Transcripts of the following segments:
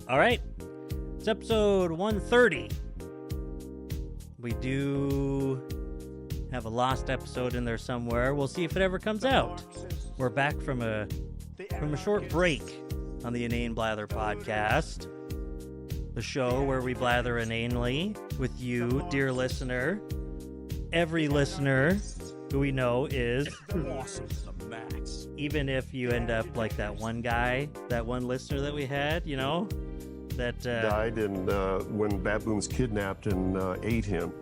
All right. It's episode 130. We do have a lost episode in there somewhere. We'll see if it ever comes out. We're back from a short break on the Inane Blather podcast, the show where we blather inanely with you, dear listener. Every listener who we know is awesome to the max. Even if you end up like that one guy, that one listener that we had, you know, that died and when baboons kidnapped and ate him.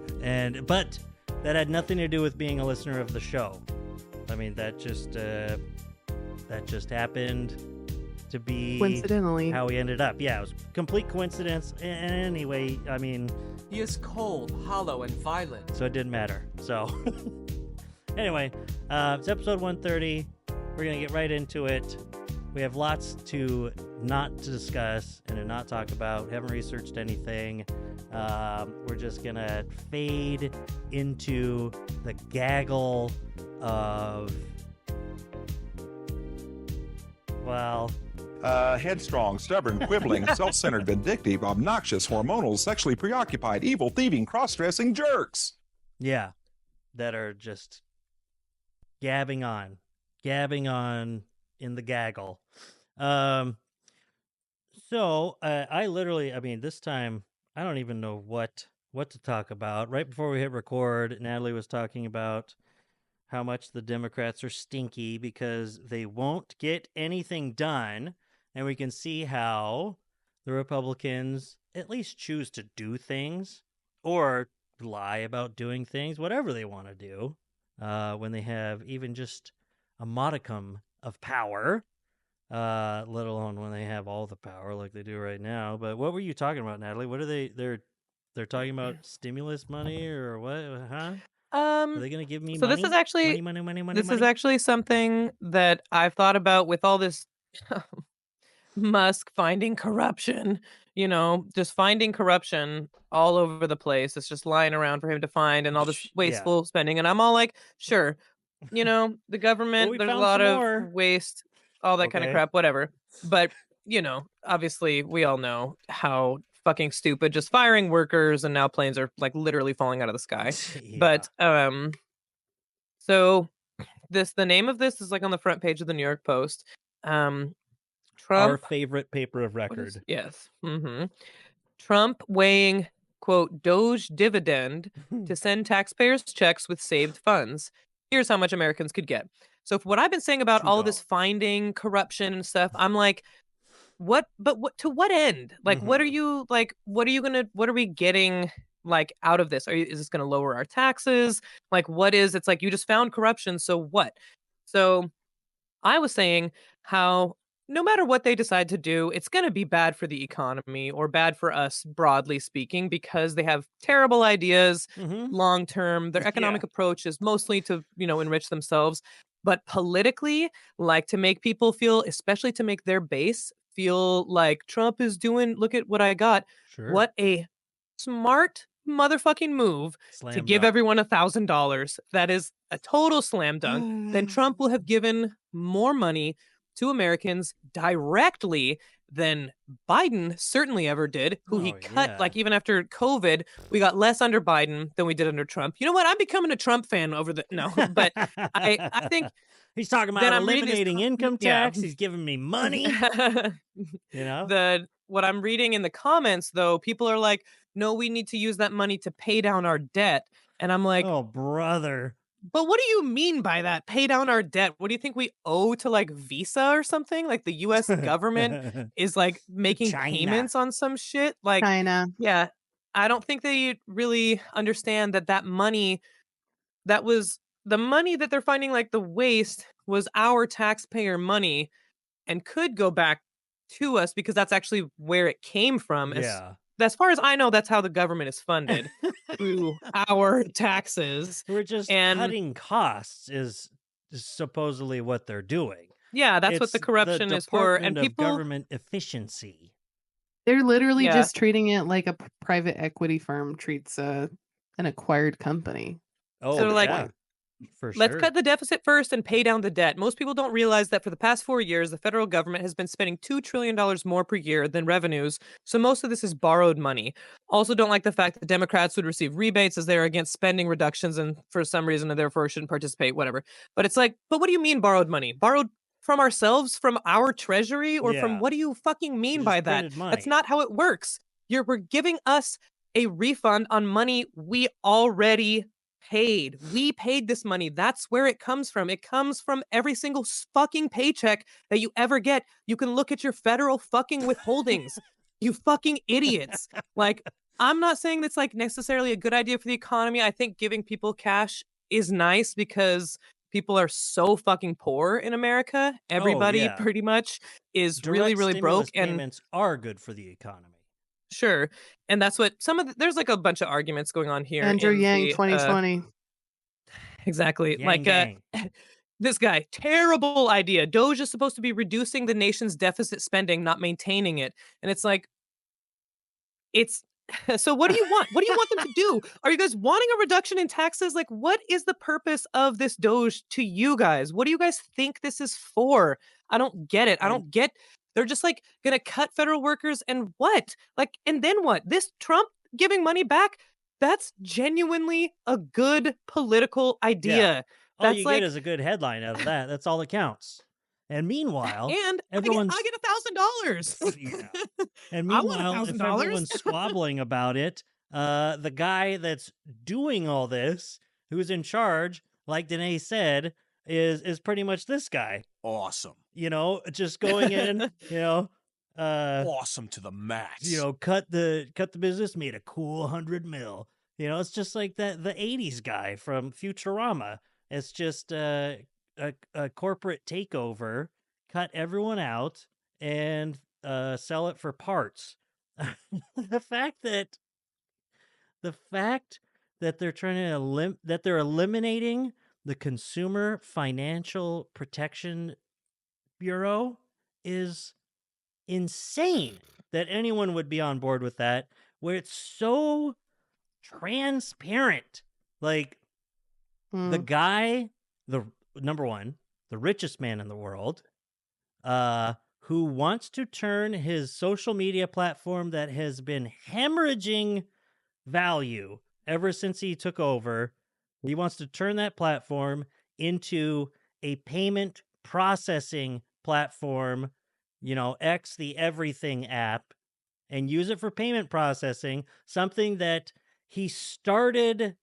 But that had nothing to do with being a listener of the show. I mean, that just happened to be coincidentally how we ended up. Yeah, it was complete coincidence. And anyway, I mean, He is cold, hollow, and violent. so it didn't matter. So anyway, it's episode 130. We're gonna get right into it. We have lots to not to discuss and to not talk about. We haven't researched anything. We're just gonna fade into the gaggle of, well, Headstrong, stubborn, quibbling, self-centered, vindictive, obnoxious, hormonal, sexually preoccupied, evil, thieving, cross-dressing jerks. yeah, that are just gabbing on in the gaggle. So I mean, this time I don't even know what to talk about. Right before we hit record, Natalie was talking about how much the Democrats are stinky because they won't get anything done, and we can see how the Republicans at least choose to do things or lie about doing things, whatever they want to do, when they have even just a modicum of power, let alone when they have all the power like they do right now. But what were you talking about, Natalie? What are they're talking about stimulus money or what? Huh? Are they going to give me so money? this is actually money, this is actually something that I've thought about with all this Musk finding corruption, just finding corruption all over the place. It's just lying around for him to find and all this wasteful spending. And I'm all like, sure, the government, we there's a found lot some of more. waste, all that kind of Okay. crap, whatever. But, obviously we all know how fucking stupid just firing workers and now planes are like literally falling out of the sky. Yeah. But so the name of this is like on the front page of the New York Post. Trump, our favorite paper of what record. is- yes. Trump weighing, quote, Doge dividend to send taxpayers checks with saved funds. Here's how much Americans could get. So what I've been saying about all of this finding corruption and stuff, I'm like, what to what end? Like, what are you like, what are we getting like out of this? Is this going to lower our taxes? Like, it's like, you just found corruption. So what? So I was saying how no matter what they decide to do, it's going to be bad for the economy or bad for us, broadly speaking, because they have terrible ideas long term. Their economic approach is mostly to, enrich themselves. But politically, like to make people feel, especially to make their base feel like Trump is doing, look at what I got. Sure. What a smart motherfucking move to give everyone $1,000. That is a total slam dunk. Then Trump will have given more money to Americans directly than Biden certainly ever did, who he cut, like even after COVID, we got less under Biden than we did under Trump. You know what? I'm becoming a Trump fan but I think he's talking about eliminating income tax. He's giving me money. What I'm reading in the comments, though, people are like, no, we need to use that money to pay down our debt. And I'm like, oh, brother. But what do you mean by that? Pay down our debt? What do you think we owe to like Visa or something? Like the U.S. government is like making payments on some shit? Like China. Yeah. I don't think they really understand that money, that was the money that they're finding like the waste was our taxpayer money and could go back to us because that's actually where it came from. As far as I know, that's how the government is funded, through our taxes. We're just cutting costs is supposedly what they're doing. Yeah, that's what the corruption is for. And people, government efficiency. They're literally just treating it like a private equity firm treats an acquired company. Oh, so like, For Let's sure. cut the deficit first and pay down the debt. Most people don't realize that for the past 4 years, the federal government has been spending $2 trillion more per year than revenues. So most of this is borrowed money. Also, don't like the fact that Democrats would receive rebates as they're against spending reductions and for some reason and therefore shouldn't participate, whatever. But it's like, but what do you mean borrowed money? Borrowed from ourselves, from our treasury, or from Yeah. what do you fucking You mean by just that? printed That's money. not how it works. We're giving us a refund on money we already paid. We paid this money. That's where it comes from. It comes from every single fucking paycheck that you ever get. You can look at your federal fucking withholdings. You fucking idiots. Like, I'm not saying that's like necessarily a good idea for the economy. I think giving people cash is nice because people are so fucking poor in America. Oh, Everybody yeah. pretty much is really, Direct really broke. stimulus And payments are good for the economy. sure. And that's what there's like a bunch of arguments going on here Andrew in Yang the 2020. exactly. Yang Like gang. this guy, terrible idea. Doge is supposed to be reducing the nation's deficit spending, not maintaining it. And it's like, it's so what do you want? What do you want them to do? Are you guys wanting a reduction in taxes? Like, what is the purpose of this Doge to you guys? What do you guys think this is for? I don't get it. I And don't get they're just like gonna cut federal workers and what? Like, and then what? This Trump giving money back, that's genuinely a good political yeah, idea. all That's you get like is a good headline out of that. That's all that counts. And meanwhile, and I everyone's get $1,000. yeah. And I want meanwhile, if $1,000. everyone's squabbling about it, the guy that's doing all this, who's in charge, like Danae said, is pretty much this guy. Awesome. Just going in, Awesome to the max. cut the business, made a cool 100 mil. It's just like the '80s guy from Futurama. It's just a corporate takeover, cut everyone out, and sell it for parts. the fact that the fact that they're trying to that they're eliminating the Consumer Financial Protection Bureau is insane that anyone would be on board with that, where it's so transparent. Like the Hmm. guy, the number one, the richest man in the world, who wants to turn his social media platform that has been hemorrhaging value ever since he took over. He wants to turn that platform into a payment processing platform, X the everything app, and use it for payment processing, something that he started.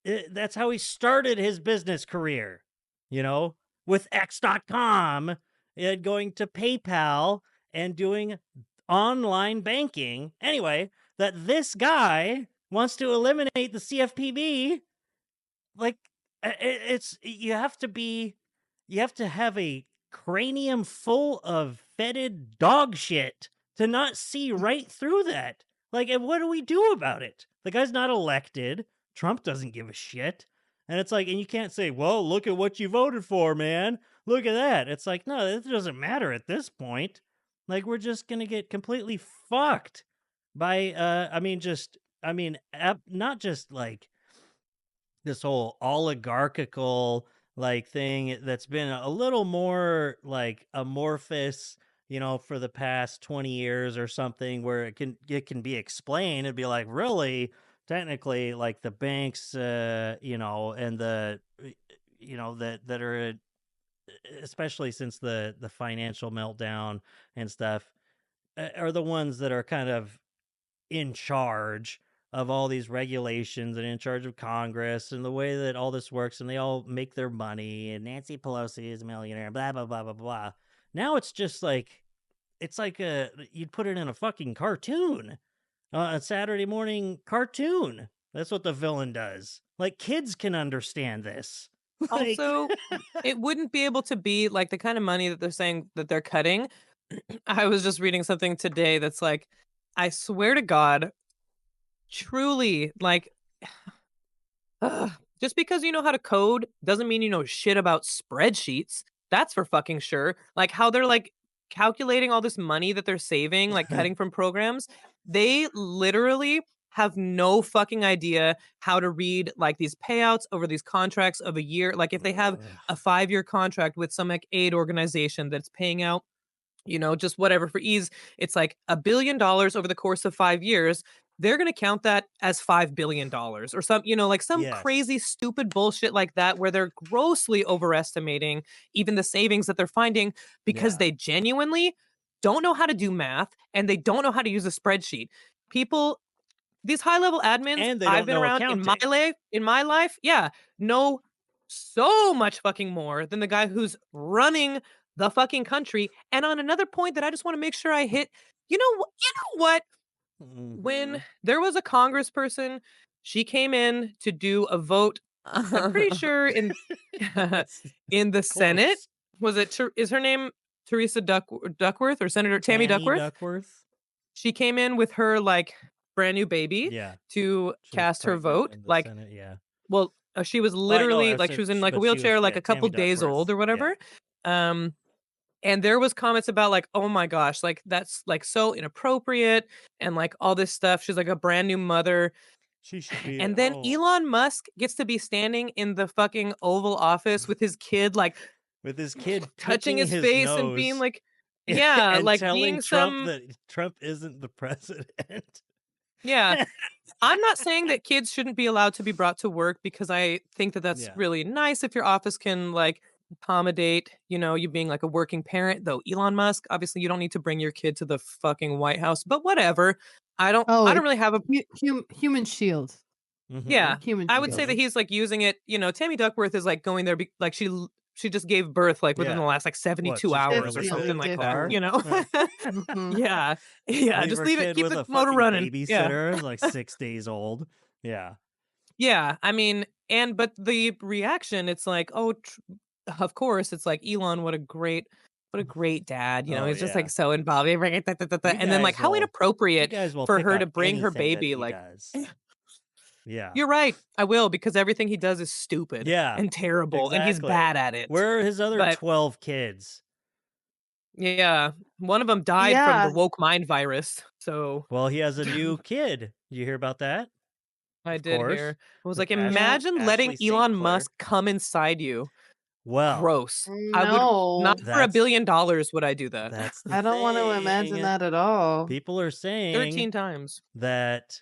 That's how he started his business career, you know, with X.com and going to PayPal and doing online banking. Anyway, that this guy wants to eliminate the CFPB. Like, it's you have to have a cranium full of fetid dog shit to not see right through that. Like, and what do we do about it? The guy's not elected. Trump doesn't give a shit. And it's like, and you can't say, well, look at what you voted for, man. Look at that. It's like, no, it doesn't matter at this point. Like, we're just going to get completely fucked by, not just like this whole oligarchical like thing that's been a little more like amorphous, for the past 20 years or something, where it can be explained. It'd be like, really, technically, like the banks, and the that are especially since the financial meltdown and stuff, are the ones that are kind of in charge of all these regulations and in charge of Congress and the way that all this works, and they all make their money, and Nancy Pelosi is a millionaire, blah blah blah blah blah. Now it's just like you'd put it in a fucking cartoon, a Saturday morning cartoon. That's what the villain does. Like, kids can understand this. Like, Also, it wouldn't be able to be like the kind of money that they're saying that they're cutting. I was just reading something today that's like, I swear to God, truly, like, ugh, just because you know how to code doesn't mean you know shit about spreadsheets. That's for fucking sure. Like how they're like calculating all this money that they're saving, like cutting from programs. They literally have no fucking idea how to read like these payouts over these contracts of a year. Like if they have a 5-year contract with some like aid organization that's paying out, just whatever for ease, it's like $1 billion over the course of 5 years. They're going to count that as $5 billion or some, like some crazy, stupid bullshit like that, where they're grossly overestimating even the savings that they're finding because they genuinely don't know how to do math and they don't know how to use a spreadsheet. People, these high level admins And they I've don't been know around accounting. in my life, know so much fucking more than the guy who's running the fucking country. And on another point that I just want to make sure I hit, what? When there was a congressperson, she came in to do a vote. I'm pretty sure in in the Senate. Close. Was it? Is her name Teresa Duckworth or Senator Tammy Duckworth? She came in with her like brand new baby Yeah. to She was cast her pregnant vote. in the Like, Senate, yeah. well, she was Well, I know, literally I like she said was in like a but she wheelchair, was, like yeah, a couple Tammy days old or Duckworth, yeah. whatever. And there was comments about like, oh my gosh, like that's like so inappropriate and like all this stuff. She's like a brand new mother. She should be And at then home Elon Musk gets to be standing in the fucking Oval Office with his kid, like with his kid touching picking his his face and being nose like, yeah, and like telling being Trump some, that Trump isn't the president. yeah. I'm not saying that kids shouldn't be allowed to be brought to work because I think that that's Yeah. really nice if your office can like accommodate, you being like a working parent. Though Elon Musk, obviously, you don't need to bring your kid to the fucking White House, but whatever. I don't really have a human shield. yeah. Human I would say that shield. he's like using it. Tammy Duckworth is like going there, like she just gave birth like within the Yeah. last like 72 What, just hours gonna or leave it something in the like car? that. Mhm. Yeah, yeah. Leave Just her leave it. kid Keep with the a motor fucking running. Yeah. babysitter, like 6 days old. Yeah. Yeah, I mean, but the reaction, it's like, oh, of course, it's like Elon, what a great dad. Oh, He's just yeah. like so involved. You And then like guys how will inappropriate for pick her to on bring her anything that baby. he Like, does. Yeah. you're right, I will because everything he does is stupid Yeah. and terrible, and he's Exactly. bad at it. Where are his other But 12 kids? yeah, one of them died from the Yeah. woke mind virus. So Well, he has a new kid. Did you hear about that? I Of did course. hear. I was With like, imagine letting Ashley St. Elon Clair. Musk come inside you. Well, Gross. I would No. not for $1 billion would I do that. that's the I don't want to imagine thing. that at all. People are saying 13 times. that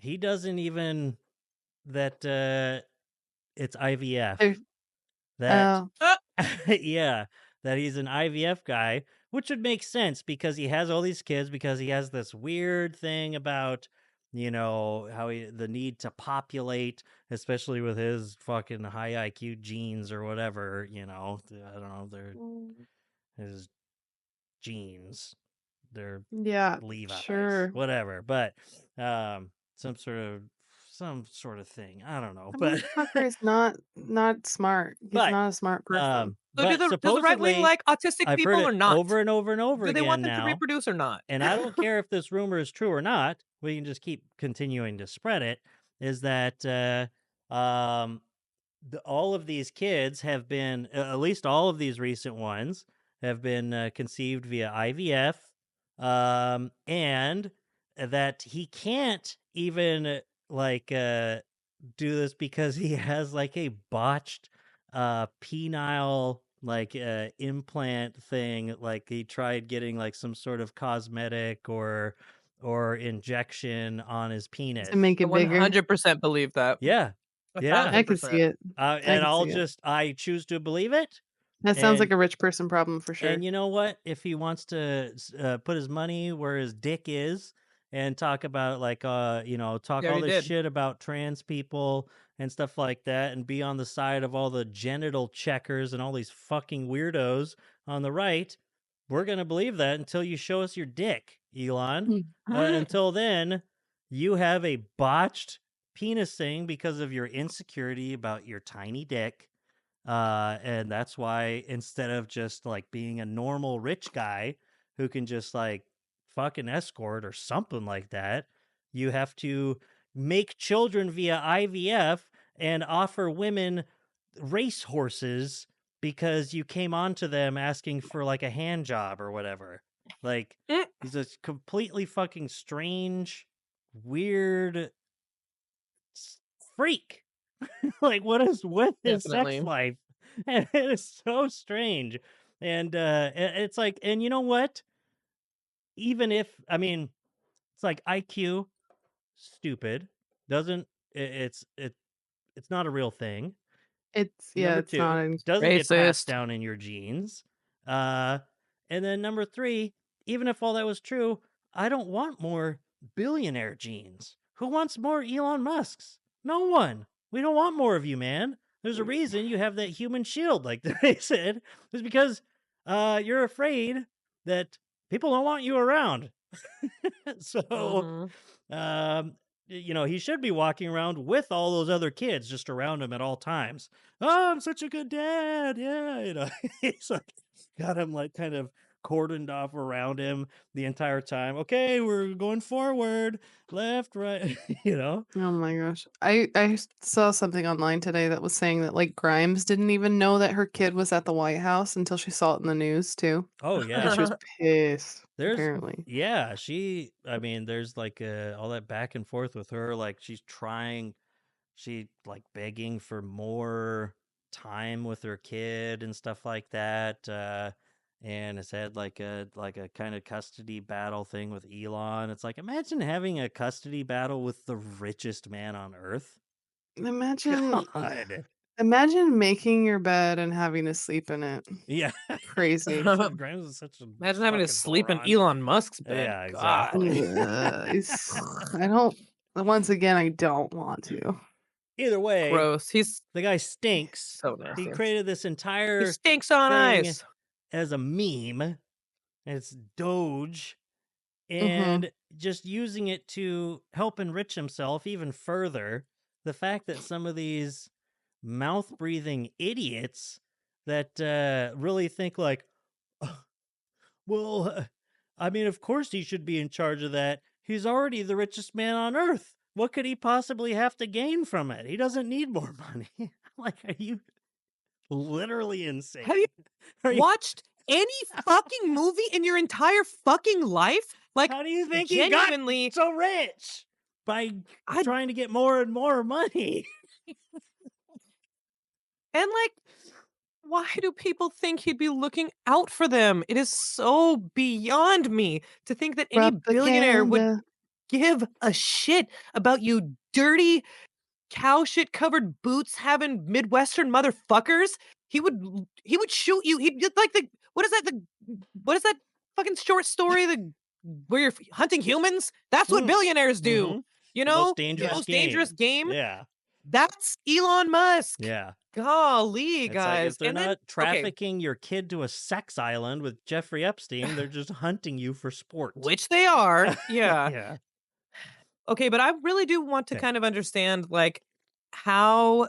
he doesn't even that it's IVF. There- That Oh. yeah, that he's an IVF guy, which would make sense because he has all these kids because he has this weird thing about how the need to populate, especially with his fucking high IQ genes or whatever. I don't know, they're his genes, they're Yeah. Levi's, Sure. whatever. But some sort of thing. I don't know, I but mean, Tucker is not smart. He's but not a smart person. So but does the right wing supposedly like autistic I've heard people or it not? over and over and over Do they again want them now, to reproduce or not? and I don't care if this rumor is true or not. We can just keep continuing to spread it. Is that all of these kids have been, at least all of these recent ones, have been conceived via IVF, and that he can't even do this because he has like a botched penile implant thing. Like he tried getting like some sort of cosmetic or injection on his penis To make I it bigger. 100% believe that. yeah yeah I can see it. and can see it. I choose to believe it. That sounds like And a rich person problem for sure. and you know what? If he wants to put his money where his dick is and talk about talk He all already this did. shit about trans people and stuff like that and be on the side of all the genital checkers and all these fucking weirdos on the right, we're going to believe that until you show us your dick, Elon. Until then, you have a botched penis thing because of your insecurity about your tiny dick. And that's why instead of just like being a normal rich guy who can just like fucking escort or something like that, you have to make children via IVF and offer women race horses because you came onto them asking for like a hand job or whatever. Like he's a completely fucking strange, weird freak. Like, what is with his sex Definitely. life? And it is so strange. And it's like, and you know what? Even if, I mean, it's like IQ, stupid, doesn't, it's not a real thing. Number It's not two, in doesn't get passed Racist. down in your genes. Uh, and then number three, even if all that was true, I don't want more billionaire genes. Who wants more Elon Musks? No one. We don't want more of you, man. There's a reason you have that human shield, like they said. It's because you're afraid that people don't want you around. So hmm um, he should be walking around with all those other kids just around him at all times. Oh, I'm such a good dad. Yeah, he's like got him like kind of cordoned off around him the entire time. Okay, we're going forward, left, right. Oh my gosh. Saw something online today that was saying that like Grimes didn't even know that her kid was at the White House until she saw it in the news too. Oh And yeah, she was pissed, there's apparently. yeah. I mean, there's like all that back and forth with her. Like she like begging for more time with her kid and stuff like that, and has had like a kind of custody battle thing with Elon. It's like, imagine having a custody battle with the richest man on earth. Imagine God. imagine making your bed and having to sleep in it. Yeah. Crazy. Grimes is such a Imagine having to fucking sleep in moron. Elon Musk's bed. Yeah, God. exactly. I don't once again I don't want to. Either way, Gross. He's the guy stinks. so He nasty. created this He entire stinks on thing ice. as a meme. It's Doge, Mhm. and just using it to help enrich himself even further. The fact that some of these mouth breathing idiots that really think like, "Oh, well, I mean, of course he should be in charge of that. He's already the richest man on earth. What could he possibly have to gain from it? He doesn't need more money." Like, are you literally insane? Have you Are you, watched any fucking movie in your entire fucking life? Like, how do you think he got genuinely, so rich? By I trying to get more and more money. and like, why do people think he'd be looking out for them? It is so beyond me to think that any billionaire would Propaganda. give a shit about you dirty cow shit covered boots having Midwestern motherfuckers. He would shoot you. He'd like what is that fucking short story where you're hunting humans? That's what Mm, billionaires do. mhm. You The most know, dangerous the most game. dangerous game. Yeah. That's Elon Musk. Yeah. Golly, It's like, guys. if they're And then not okay, trafficking your kid to a sex island with Jeffrey Epstein, they're just hunting you for sport. which they are. Yeah. Yeah. Okay, but I really do want to Okay. kind of understand like how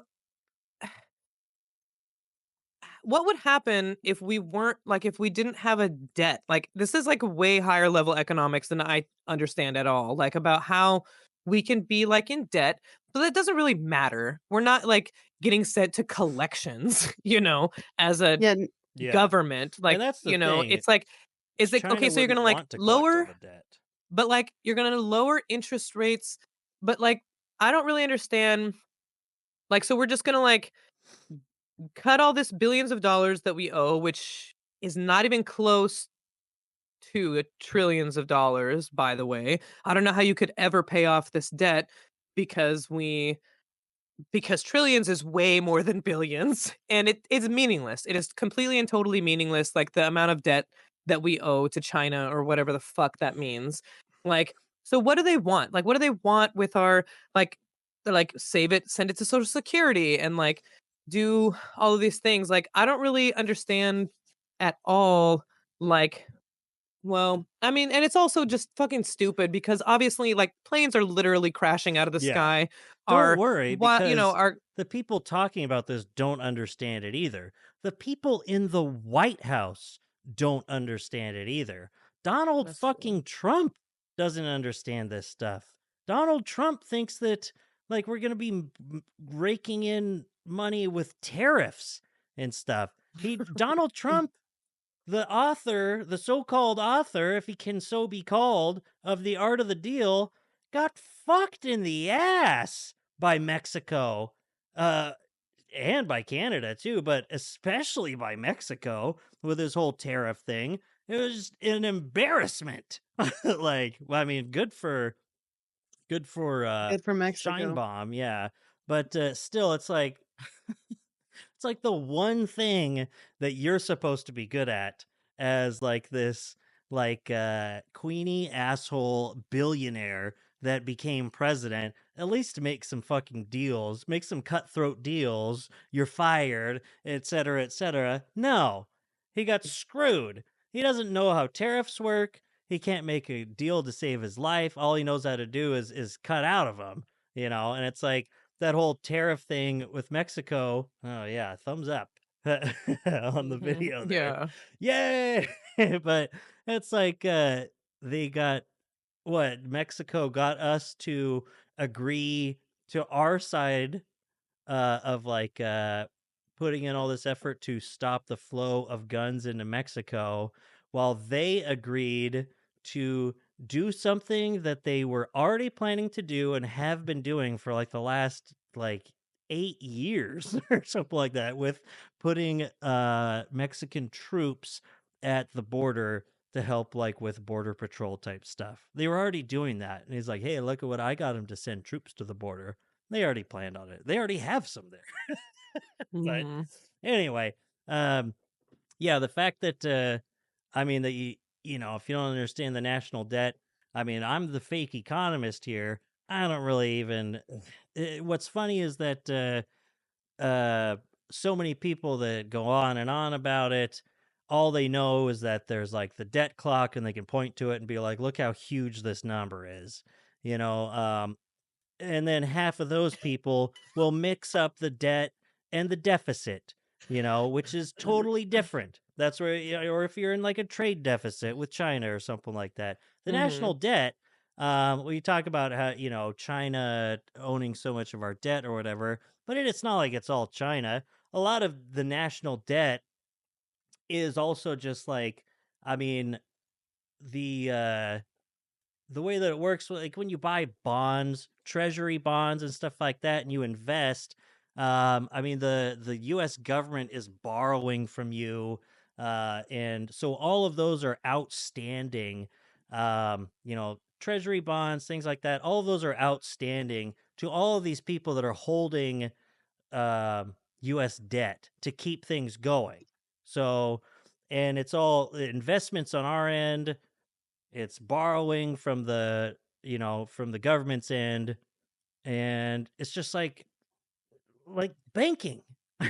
what would happen if we weren't like if we didn't have a debt? Like this is like way higher level economics than I understand at all. Like about how we can be like in debt, but that doesn't really matter. We're not like getting sent to collections, as a Yeah, Yeah. government. And like, that's the thing. it's like is it China okay, so you're wouldn't gonna like want to collect all lower the debt. but like you're gonna lower interest rates, but like I don't really understand like so we're just gonna like cut all this billions of dollars that we owe, which is not even close to trillions of dollars, by the way. I don't know how you could ever pay off this debt because because trillions is way more than billions and it's meaningless. It is completely and totally meaningless, like the amount of debt that we owe to China or whatever the fuck that means. Like, so what do they want? Like, what do they want with our like they're like save it, send it to Social Security and like do all of these things. Like, I don't really understand at all like well, I mean, and it's also just fucking stupid because obviously, like, planes are literally crashing out of the Yeah. sky. Don't worry, because Are the people talking about this don't understand it either. The people in the White House don't understand it either. Donald That's true. fucking Trump doesn't understand this stuff. Donald Trump thinks that like we're going to be raking in money with tariffs and stuff. Donald Trump, the author, the so-called author, if he can so be called, of The Art of the Deal, got fucked in the ass by Mexico. And by Canada too, but especially by Mexico with this whole tariff thing. It was just an embarrassment. Like, well, I mean, good for Good for Shine Mexico. Bomb, yeah. But still, it's like the one thing that you're supposed to be good at as like this like queenie asshole billionaire that became president, at least make some fucking deals, make some cutthroat deals, you're fired, etc., etc. No. He got screwed. He doesn't know how tariffs work. He can't make a deal to save his life. All he knows how to do is cut out of them, and it's like that whole tariff thing with Mexico. Oh yeah, thumbs up on the video there. Yeah. Yay! But it's like they got what Mexico got us to agree to our side of like putting in all this effort to stop the flow of guns into Mexico, while they agreed to do something that they were already planning to do and have been doing for like the last like 8 years or something like that, with putting Mexican troops at the border to help like with border patrol type stuff. They were already doing that. And he's like, hey, look at what I got him to send troops to the border. They already planned on it. They already have some there. But Mhm. anyway, yeah, the fact that I mean that if you don't understand the national debt, I mean, I'm the fake economist here. I don't really even what's funny is that so many people that go on and on about it, all they know is that there's like the debt clock and they can point to it and be like, look how huge this number is. You know, and then half of those people will mix up the debt and the deficit, which is totally different. That's where, or if you're in like a trade deficit with China or something like that, the national Mhm. debt. We talk about how China owning so much of our debt or whatever, but it's not like it's all China. A lot of the national debt is also just like, I mean, the the way that it works, like when you buy bonds, treasury bonds and stuff like that, and you invest, I mean the US government is borrowing from you, and so all of those are outstanding. Treasury bonds, things like that, all of those are outstanding to all of these people that are holding US debt to keep things going. So, and it's all investments on our end, it's borrowing from from the government's end, and it's just like banking.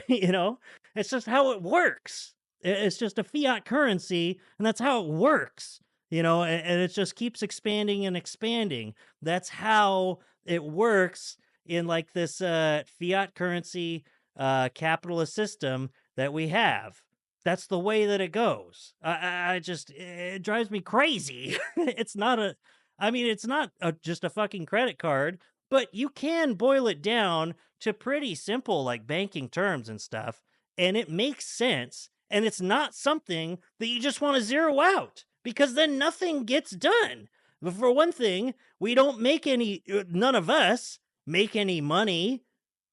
you know, it's just how it works. It's just a fiat currency, and that's how it works. And it just keeps expanding and expanding. That's how it works in like this fiat currency capitalist system that we have. That's the way that it goes. I just it drives me crazy. it's not a, I mean, it's not just a fucking credit card, but you can boil it down to pretty simple like banking terms and stuff, and it makes sense, and it's not something that you just want to zero out, because then nothing gets done. But for one thing, we don't make any none of us make any money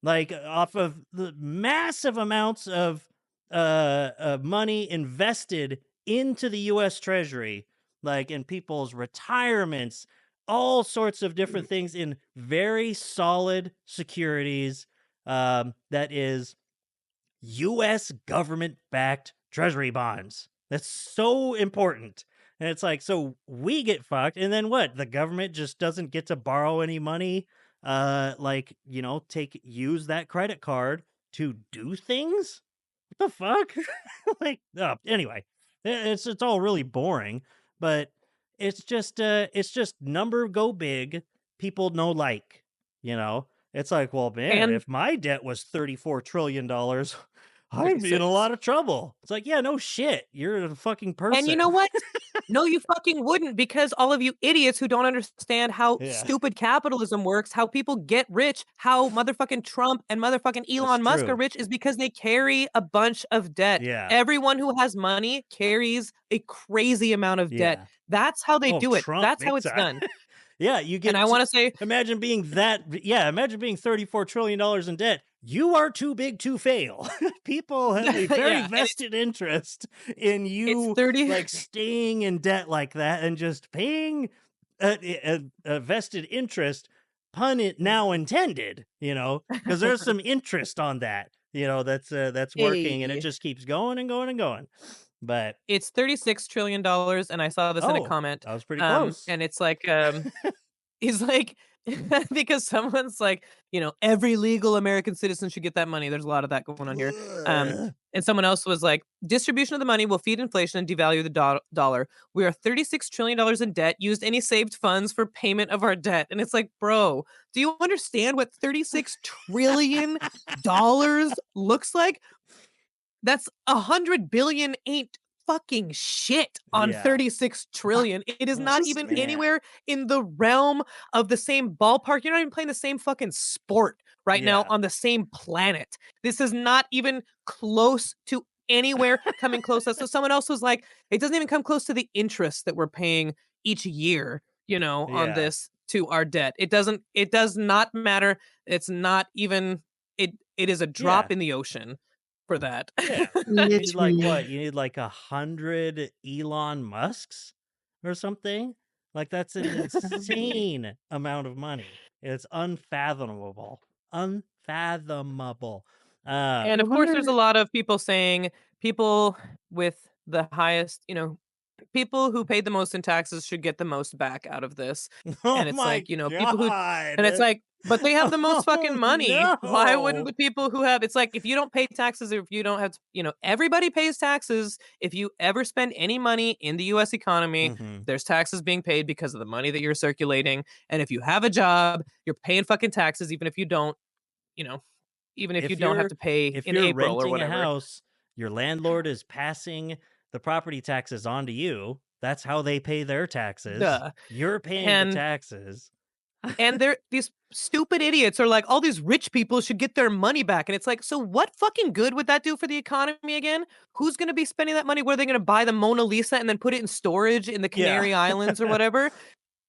like off of the massive amounts of money invested into the US Treasury, like in people's retirements, all sorts of different things in very solid securities, that is US government backed treasury bonds. That's so important. And it's like, so we get fucked. And then what? The government just doesn't get to borrow any money, use that credit card to do things? What the fuck? Anyway, it's all really boring, but it's just number go big, people no like, you know. It's like, well, man, And if my debt was $34 trillion, I'd be in a 36. lot of trouble. It's like, yeah, no shit. You're a fucking And you person. know what? No, you fucking wouldn't, because all of you idiots who don't understand how Yeah, stupid capitalism works, how people get rich, how motherfucking Trump and motherfucking that's Elon Musk are true. rich is because they carry a bunch of debt. Yeah, Everyone who has money carries a crazy amount of debt. yeah. That's how they Oh, do it. Trump, That's how big it's time. done. Yeah, you And get I want to say, imagine being imagine being $34 trillion in debt. You are too big to fail. People have a very yeah, and vested interest in it's you 30. like staying in debt like that and just paying a vested interest, pun it now intended, because there's some interest on that, that's working, and it Hey. just keeps going and going and going. But It's $36 trillion, and I saw this in a oh, comment. that was pretty close. And it's like, he's like, because someone's like, every legal American citizen should get that money. There's a lot of that going on here. Ugh. And someone else was like, distribution of the money will feed inflation and devalue the dollar. We are $36 trillion in debt. Used any saved funds for payment of our debt. And it's like, bro, do you understand what $36 trillion looks like? That's 100 billion ain't fucking shit on Yeah. 36 trillion. It is not even anywhere in the realm of the same ballpark. You're not even playing the same fucking sport right now Yeah. on the same planet. This is not even close to anywhere coming close. So someone else was like, it doesn't even come close to the interest that we're paying each year, on Yeah. this to our debt. It does not matter. It's not even it is a drop Yeah. in the ocean for that. Yeah. You need like Literally. what? You need like 100 Elon Musks or something? Like that's an insane amount of money. It's unfathomable. Unfathomable. And I of course, there's a wonder. lot of people saying people with the highest, people who paid the most in taxes should get the most back out of this. Oh And it's my like, people who, god. and it's like, but they have the most fucking Oh money. Why wouldn't no. the people who have, it's like, if you don't pay taxes, or if you don't have, everybody pays taxes. If you ever spend any money in the US economy, Mhm. there's taxes being paid because of the money that you're circulating. And if you have a job, you're paying fucking taxes, even if you don't, you know, even if you If don't have you're to pay if in you're April or renting a whatever. house, your landlord is passing the property taxes on to you. That's how they pay their taxes. Duh. You're paying the And taxes. they're these stupid idiots are like, all these rich people should get their money back. And it's like, so what fucking good would that do for the economy again? Who's going to be spending that money? Where are they going to buy the Mona Lisa and then put it in storage in the Yeah. Canary Islands or whatever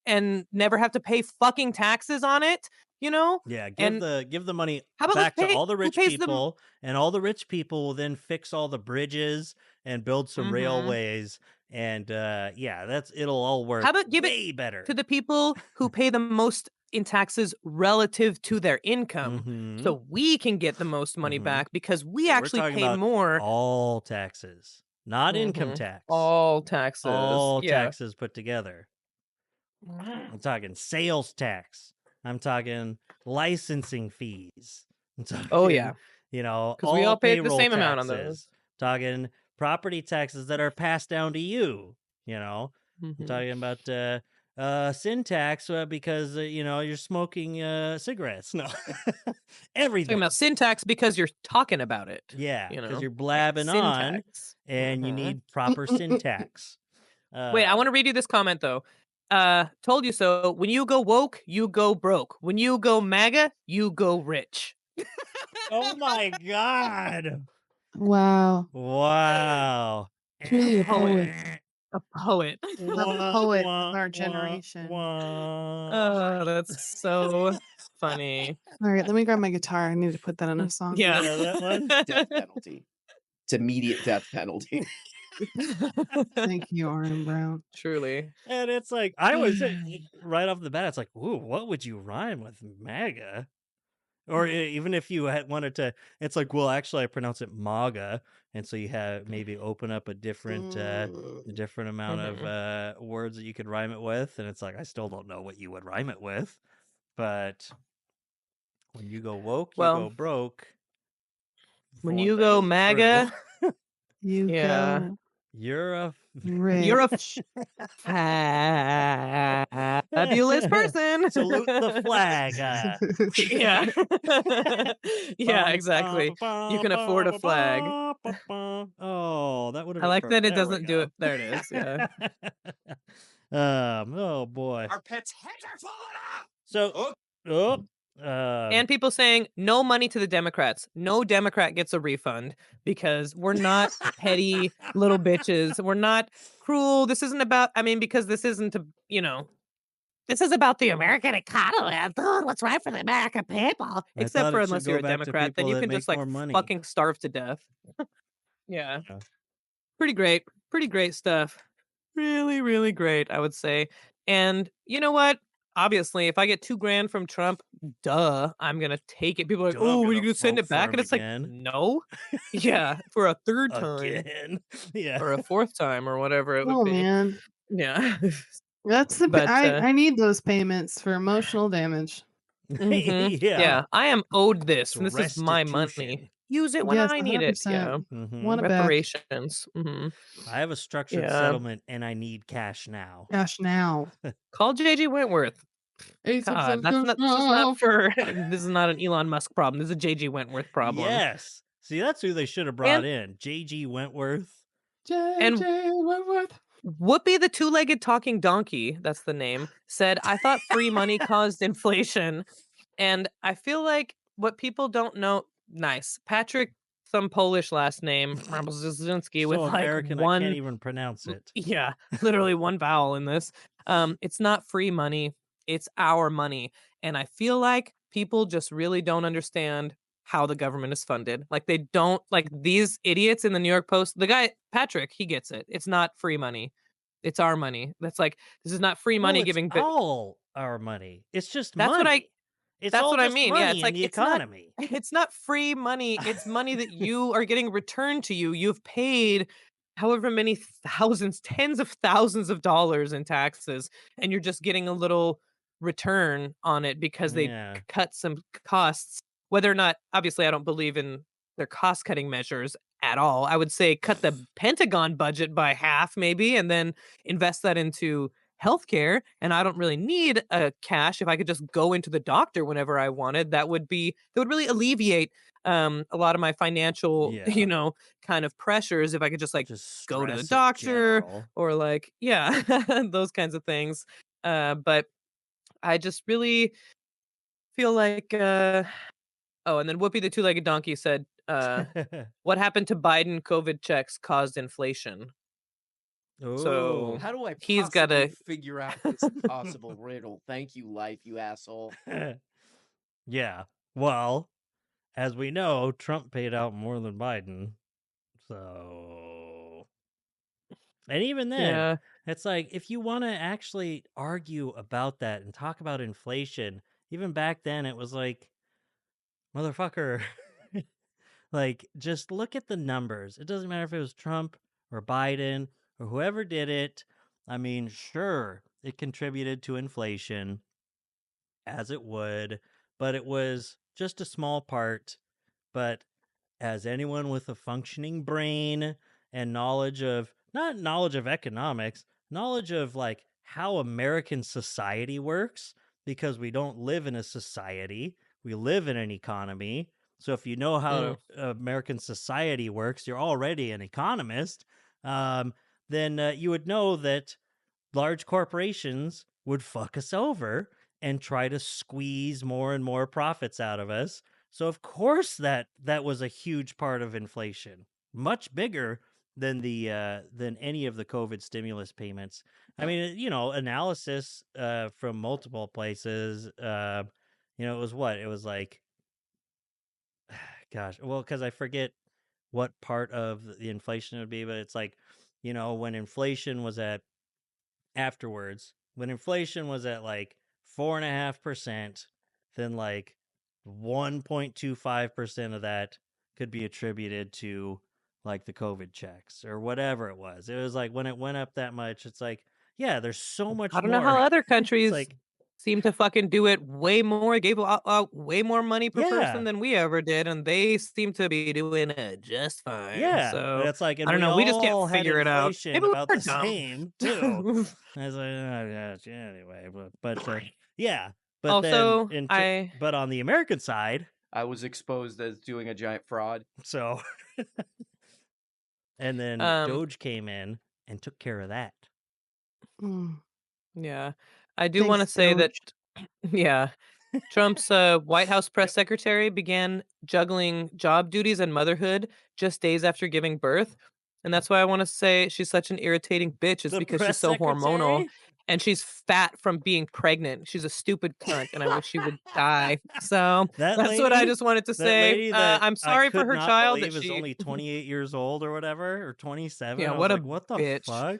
and never have to pay fucking taxes on it? Yeah, And give the money how about let's back to pay all the who rich pays them? people, and all the rich people will then fix all the bridges and build some Mhm. railways, and it'll all work How about give it way better. to the people who pay the most in taxes relative to their income, Mhm. so we can get the most money Mhm. back because we We're actually talking pay about more. all taxes, not income Mhm. tax. All taxes. All Yeah. taxes put together. I'm talking sales tax. I'm talking licensing fees. I'm talking, Oh yeah, because we all all paid the payroll same amount on taxes. those. Talking property taxes that are passed down to you. I'm Mhm. talking about sin tax because you're smoking cigarettes. No, Talking everything. about syntax because you're talking about it. Yeah, You because know, you're blabbing on, syntax. and you Mhm. need proper syntax. Wait, I want to read you this comment though. Told you so. When you go woke, you go broke. When you go MAGA, you go rich. Oh my god! Wow. Wow. Truly a poet. A poet. The poet of our generation. Oh, that's so funny. All right, let me grab my guitar. I need to put that in a song. Yeah. Yeah, that one. Death penalty. It's immediate death penalty. Thank you, Arden Brown. Truly. And it's like, I was right off the bat, it's like, ooh, what would you rhyme with MAGA? Or even if you had wanted to, it's like, well, actually, I pronounce it MAGA, and so you have maybe open up a different amount of words that you could rhyme it with, and it's like, I still don't know what you would rhyme it with, but when you go woke, you Well, go broke. when you go MAGA, You yeah, go You're a you're a rich. fabulous person. salute the flag. Yeah. Yeah, exactly. You can afford a flag. Oh, that would have I been like that perfect. it There we doesn't do go. it. There it is. Yeah. Oh boy. Our pets' heads are falling off. So, And people saying no money to the Democrats. No Democrat gets a refund because we're not petty little bitches. We're not cruel. This isn't about, because this isn't this is about the American economy. I'm doing what's right for the American people. I Except thought for it should unless you're go a back to Democrat, then people you that can just make like more money. fucking starve to death. Yeah. Yeah. Pretty great. Pretty great stuff. Really, really great, I would say. And you know what? Obviously, if I get $2,000 from Trump, duh, I'm gonna take it. People are like, Duh, I'm "Oh, what are you gonna gonna send vote it for back?" him And it's like, again. no, yeah, for a third time Again. Yeah. or a fourth time or whatever it would Oh be. man, Yeah, that's the. but I need those payments for emotional damage. Yeah. yeah, I am owed this, It's and this is my money. restitution. Use it when Yes, I need it. Yeah, 100%. Hmm. Want it back. reparations. I have a structured Yeah, settlement and I need cash now. Cash now. call JG Wentworth. God, 867 that's cash not. This is not now. for. This is not an Elon Musk problem. This is a JG Wentworth problem. Yes. See, that's who they should have brought in. J.G. Wentworth. And JJ Wentworth. Whoopi the two-legged talking donkey, that's the name, said, I thought free money caused inflation. And I feel like what people don't know, nice. Patrick, some Polish last name, Brzezinski, So with like American, I can't one, even pronounce it. yeah, literally one vowel in this. It's not free money, it's our money. And I feel like people just really don't understand how the government is funded. Like they don't, like these idiots in the New York Post, the guy, Patrick, he gets it. It's not free money. It's our money. That's like, this is not free Well, money it's giving. all our money. It's just That's what I, money. It's that's all what I just mean. Yeah, money it's in like the economy. it's not free money. It's money that you are getting returned to you. You've paid however many thousands, tens of thousands of dollars in taxes, and you're just getting a little return on it because they Yeah. cut some costs. Whether or not, obviously, I don't believe in their cost cutting measures at all. I would say cut the Pentagon budget by half, maybe, and then invest that into healthcare. And I don't really need cash. If I could just go into the doctor whenever I wanted, that would really alleviate a lot of my financial, Yeah. kind of pressures. If I could just like Just go to the stress in doctor general. or like, yeah, those kinds of things. But I just really feel like, oh, and then Whoopi the two-legged donkey said, what happened to Biden COVID checks caused inflation. So Oh. How do I he's possibly gotta figure out this impossible riddle? Thank you, life, you asshole. Yeah. Well, as we know, Trump paid out more than Biden. So, and even then, yeah. it's like if you want to actually argue about that and talk about inflation, even back then it was like, motherfucker, like just look at the numbers. It doesn't matter if it was Trump or Biden or whoever did it. I mean, sure, it contributed to inflation as it would, but it was just a small part. But as anyone with a functioning brain and knowledge of, not knowledge of economics, knowledge of like how American society works, because we don't live in a society, we live in an economy. So if you know how Mm. American society works, you're already an economist. Then you would know that large corporations would fuck us over and try to squeeze more and more profits out of us. So of course that was a huge part of inflation, much bigger than any of the COVID stimulus payments. I mean, analysis from multiple places. It was what it was like. Gosh, well, because I forget what part of the inflation it would be, but it's like, when inflation was at afterwards, when inflation was at like 4.5%, then like 1.25% of that could be attributed to like the COVID checks or whatever it was. It was like when it went up that much, it's like, yeah, there's so much I don't know how more. other It's countries like, seem to fucking do it way more, gave out way more money per person yeah, than we ever did, and they seem to be doing it just fine. yeah. And So it's like, I and don't we know. We just can't all had figure it out. inflation Maybe about we're the dumb. same too. I was like, oh, gosh, yeah, anyway, but yeah, but then Also, I but on the American side, I was exposed as doing a giant fraud. so and then um Doge came in and took care of that. Mm. yeah, I do want to Thanks, say that Doge. yeah, Trump's White House press secretary began juggling job duties and motherhood just days after giving birth. And that's why I want to say she's such an irritating bitch, is The because she's press so hormonal. secretary? and she's fat from being pregnant. She's a stupid cunt, and I wish she would die. So That that's what I lady, just wanted to that say. lady that I'm I sorry for could her not child that believe is she. only 28 years old or whatever, or 27. Yeah, I was what a like, what the bitch. fuck?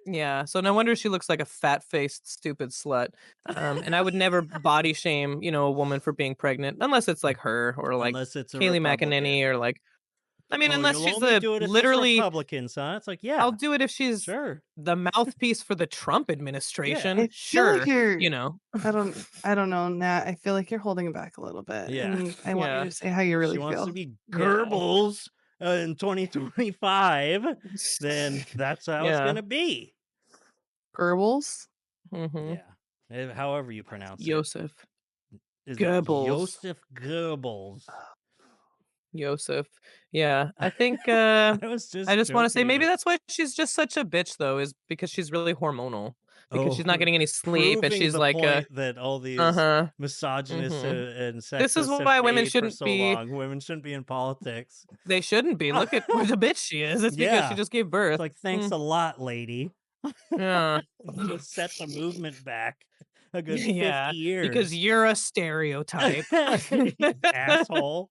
Yeah, so no wonder she looks like a fat-faced, stupid slut. And I would never body shame, a woman for being pregnant, unless it's like her or like Unless it's a Kaylee McEnany Republican. or like, I mean, Oh, unless you'll she's only a do it if it's literally, Republicans, huh? It's like, I'll yeah, do it if she's sure. the mouthpiece for the Trump Yeah. administration. I feel like Sure, you're you know. I don't know, Nat. I feel like you're holding back a little bit, Yeah. and I want you Yeah. to say how you She really wants to feel. be Yeah. Goebbels in 2025, then that's how it's Yeah. going to be. Goebbels? Mm-hmm. Yeah. However you pronounce it. Joseph. Is it Goebbels. Joseph Goebbels? Joseph. Yeah. I think I was I just just want to say joking maybe about. that's why she's just such a bitch though, is because she's really hormonal. Because Oh, she's not getting any sleep and proving she's the like point that all these uh-huh. misogynists Mm-hmm. and This is sexists have why women made for shouldn't so be long. Women shouldn't be in politics. they shouldn't be. Look at what a bitch she is. It's because she Yeah. just gave It's birth. like, thanks a lot, lady. Yeah. Just set the movement back a good 50 Yeah. Because years. you're a stereotype. Asshole.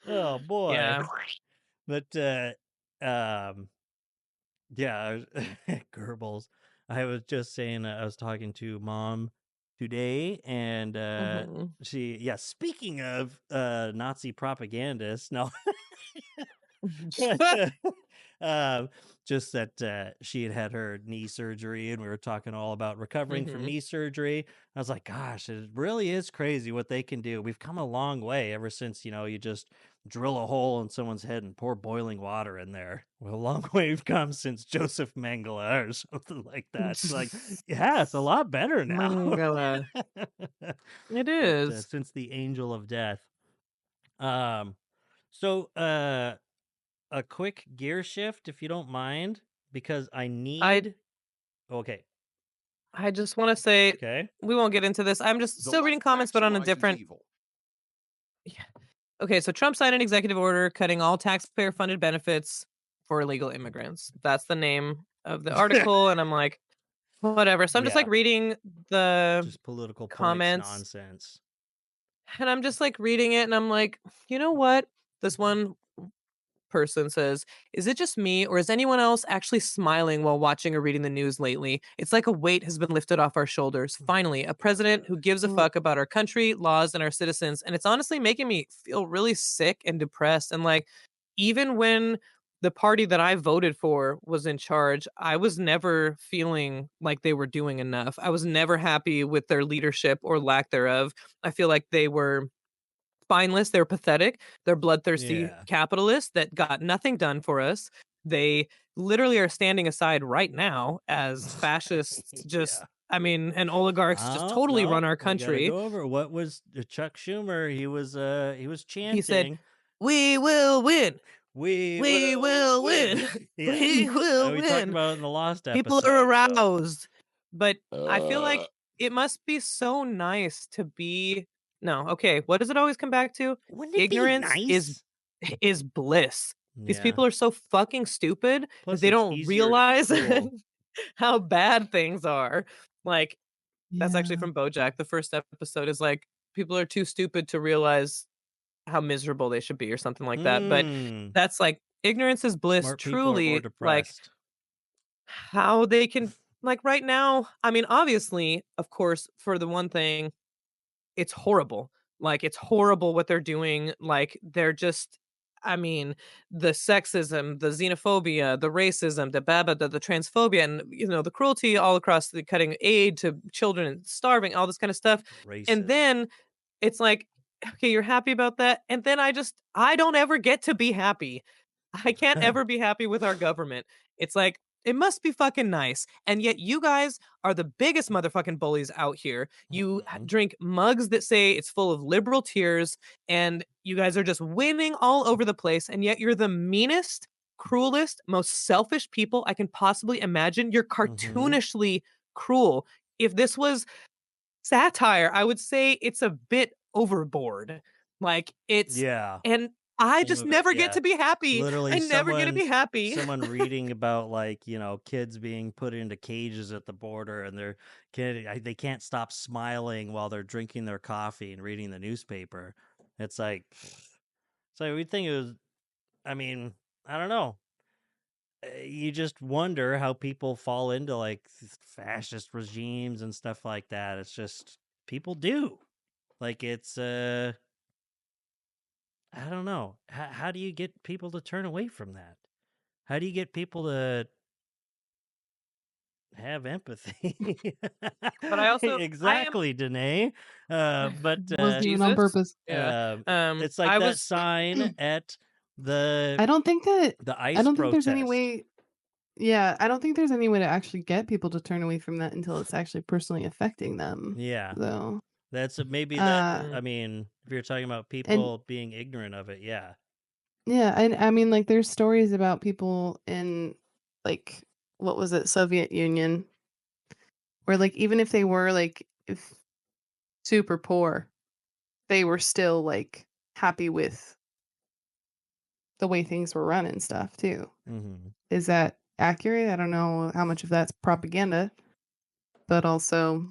Oh boy. Yeah. But um yeah, Goebbels. I was just saying I was talking to mom today and Mm-hmm. speaking of Nazi propagandists, no. um, just that she had her knee surgery, and we were talking all about recovering from Mm-hmm. knee surgery. I was like, gosh, it really is crazy what they can do. We've come a long way ever since, you just drill a hole in someone's head and pour boiling water in there. Well, a long way we've come since Joseph Mengele or something like that. It's like, yeah, it's a lot better now. Mangala. It But, is. since the angel of death. So a quick gear shift, if you don't mind, because I I need. Okay. I just want to say Okay. we won't get into this. I'm just The still reading left comments, but on a maximizes different. evil. Yeah. Okay, so Trump signed an executive order cutting all taxpayer-funded benefits for illegal immigrants. That's the name of the article, and I'm like, whatever. So I'm just Yeah. like reading the Just political points comments, nonsense. and I'm just like reading it, and I'm like, you know what? This one person says, "Is it just me, or is anyone else actually smiling while watching or reading the news lately? It's like a weight has been lifted off our shoulders. Finally, a president who gives a Well, fuck about our country, laws, and our citizens." And it's honestly making me feel really sick and depressed. And like, even when the party that I voted for was in charge, I was never feeling like they were doing enough. I was never happy with their leadership or lack thereof. I feel like they were spineless, they're pathetic, they're bloodthirsty Yeah. capitalists that got nothing done for us. They literally are standing aside right now as fascists, just, Yeah. I mean, and oligarchs just totally No, run our we gotta country. go over what was Chuck Schumer. He was He said, chanting, "We will win. "We We will will win." win. Yeah. We will We talked win." about it in the lost People episode. are So. aroused. But I feel like it must be so nice to be no, okay, what does it always come back to? Wouldn't it be Ignorance nice? is bliss. These Yeah. people are so fucking stupid that Plus, they it's don't easier to realize control. how bad things are. Like, that's actually yeah. from BoJack. The first episode is like, people are too stupid to realize how miserable they should be or something like that. But Hmm. that's like ignorance is bliss, Smart people are more truly, like depressed. how they can like right now, I mean, obviously, of course, for the one thing, it's horrible. Like, it's horrible what they're doing. Like, they're just I mean, the sexism, the xenophobia, the racism, the transphobia, and the cruelty all across the cutting aid to children starving, all this kind of stuff. And Racist. then it's like, okay, you're happy about that. And then I don't ever get to be happy. I can't ever be happy with our government. It's like, it must be fucking nice. And yet you guys are the biggest motherfucking bullies out here. You Mhm. drink mugs that say it's full of liberal tears, and you guys are just winning all over the place. And yet you're the meanest, cruelest, most selfish people I can possibly imagine. You're Mhm. cartoonishly cruel. If this was satire, I would say it's a bit overboard. Like, it's Yeah. and I some just of it, never get yeah. to be happy. Literally I never get to be happy. someone reading about, like, kids being put into cages at the border, and they can't stop smiling while they're drinking their coffee and reading the newspaper. It's like, so we think it was, I mean, I don't know. You just wonder how people fall into like fascist regimes and stuff like that. It's just people do. Like it's I don't know. How do you get people to turn away from that? How do you get people to have empathy? But I also I am Exactly, Danae. But Wasn't even on Jesus. purpose. Yeah. it's like I that was sign at the I don't think that the I ICE don't think there's any protest. way. Yeah, I don't think there's any way to actually get people to turn away from that until it's actually personally affecting them, Yeah. though. That's maybe that. Uh, I mean, if you're talking about and people being ignorant of it, yeah. yeah, and I mean, like, there's stories about people in, like, what was it, Soviet Union, where, like, even if they were, like, if super poor, they were still, like, happy with the way things were run and stuff too. Mm-hmm. Is that accurate? I don't know how much of that's propaganda, but also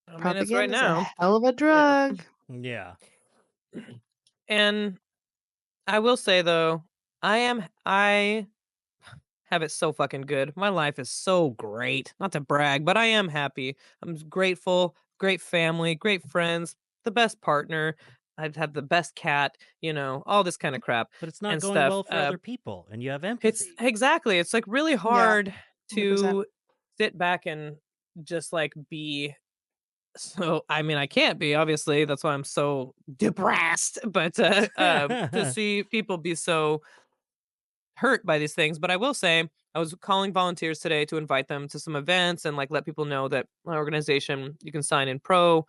I mean, it's right propaganda is a now. hell of a Yeah. drug. Yeah. And I will say though, I have it so fucking good. My life is so great. Not to brag, but I am happy. I'm grateful, great family, great friends, the best partner. I've had the best cat, all this kind of crap But it's not and going stuff. well for other people, and you have It's empathy. exactly. It's like really Yeah, hard 100%. to sit back and just like be so I mean I can't be obviously that's why I'm so depressed but to see people be so hurt by these things. But I will say, I was calling volunteers today to invite them to some events and like let people know that my organization, you can sign in pro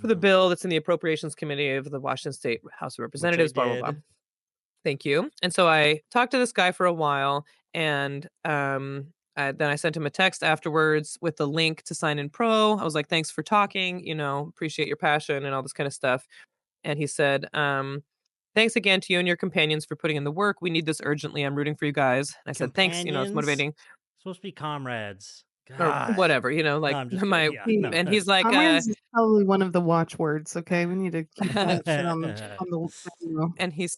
for the Mhm. bill that's in the appropriations committee of the Washington State House of Which I Representatives, blah, blah, blah. did. Thank you. And so I talked to this guy for a while and then I sent him a text afterwards with the link to sign in pro. I was like, thanks for talking, appreciate your passion and all this kind of stuff. And he said, thanks again to you and your companions for putting in the work. We need this urgently. I'm rooting for you guys. And I said, thanks. It's Companions? motivating Supposed to be comrades. or God. whatever, No, like I'm just kidding. my, Yeah. Hey, No. and he's like, comrades is probably one of the watchwords, okay? We need to keep that shit on the menu. and he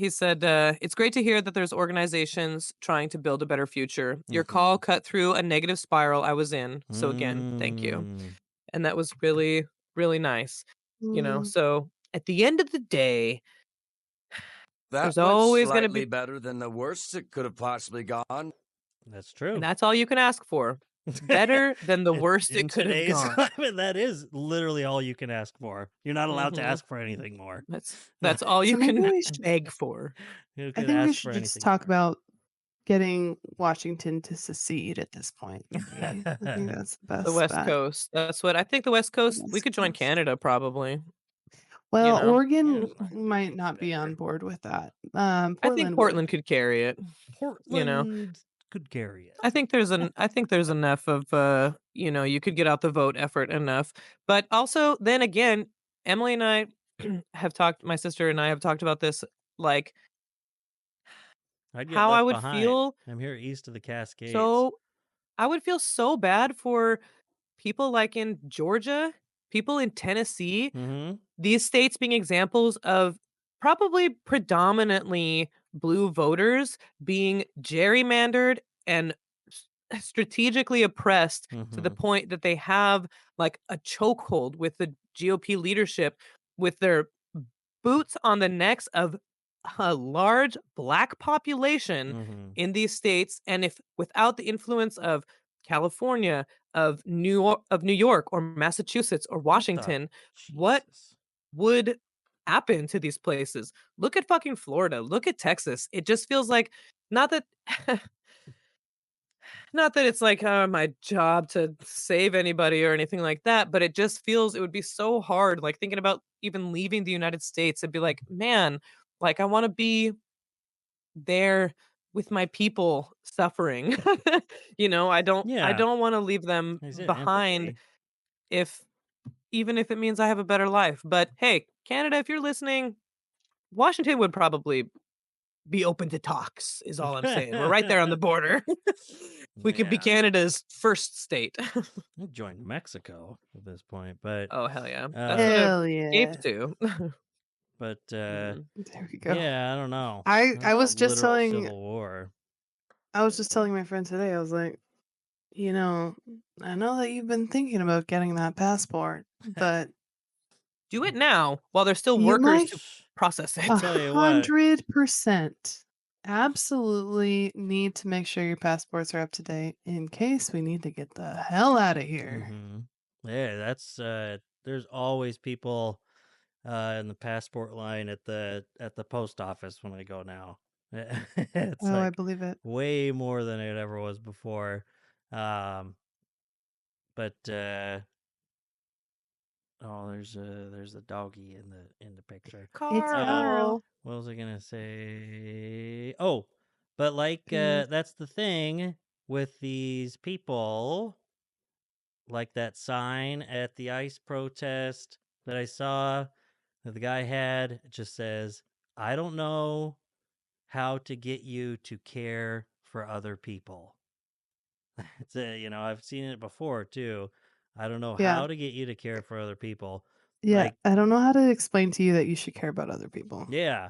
said, it's great to hear that there's organizations trying to build a better future. Your call Mhm. cut through a negative spiral I was in. So again, thank you. Mm. And that was really, really nice. Mm, So at the end of the day, That there's went always going to slightly be, better than the worst it could have possibly gone. That's and true. that's all you can ask for. Better than the worst In it could have today's gone. climate, that is literally all you can ask for. You're not allowed to Mhm. ask for anything more. That's all so you maybe can we should beg for. You I could think we ask should for just anything talk more. about getting Washington to secede at this point, maybe. I think that's the The best West bet. Coast. That's what I think. The West Coast, we West could join Coast. Canada probably. Well, Yeah, Oregon it's fine. might not be on board with that. I think Portland would. Portland could carry it. You know, Portland could carry it. I think there's enough of you could get out the vote effort enough. But also, then again, Emily and I have talked. My sister and I have talked about this, like I'd get how I left would behind. feel I'm here east of the Cascades. so. I would feel so bad for people like in Georgia, people in Tennessee, Mm-hmm. these states being examples of probably predominantly blue voters being gerrymandered and strategically oppressed to the Mm-hmm. point that they have like a chokehold with the GOP leadership with their boots on the necks of a large black population Mm-hmm. in these states, and if without the influence of California, of New York or Massachusetts or What the Washington, what Jesus? would happen to these places? Look at fucking Florida, look at Texas. It just feels like not that not that it's like my job to save anybody or anything like that, but it just feels it would be so hard like thinking about even leaving the United States. It'd be like, man, like I want to be there with my people suffering. I Yeah. don't want to leave them Is it behind empathy? if even if it means I have a better life. But hey, Canada, if you're listening, Washington would probably be open to talks, is all I'm saying. We're right there on the border. We could be Yeah. Canada's first state. We joined Mexico at this point, but Oh, hell yeah. That's what I've Hell escaped yeah. to. but There we go. yeah, I don't know. I That's was just literal telling civil war. my friend today, I was like, you know, I know that you've been thinking about getting that passport, but Do it now while there's still you workers might to process it. Tell you what. 100% absolutely need to make sure your passports are up to date in case we need to get the hell out of here. Hmm. Yeah, that's there's always people in the passport line at the post office when I go now. It's Oh, I like believe it. way more than it ever was before. Um, but oh, there's a doggy in the picture. It's Carl. Carl. What was I gonna say? Oh, but like Penis. that's the thing with these people, like that sign at the ICE protest that I saw that the guy had. It just says, "I don't know how to get you to care for other people." It's I've seen it before too. I don't know Yeah. how to get you to care for other people. Yeah. Like, I don't know how to explain to you that you should care about other people. yeah,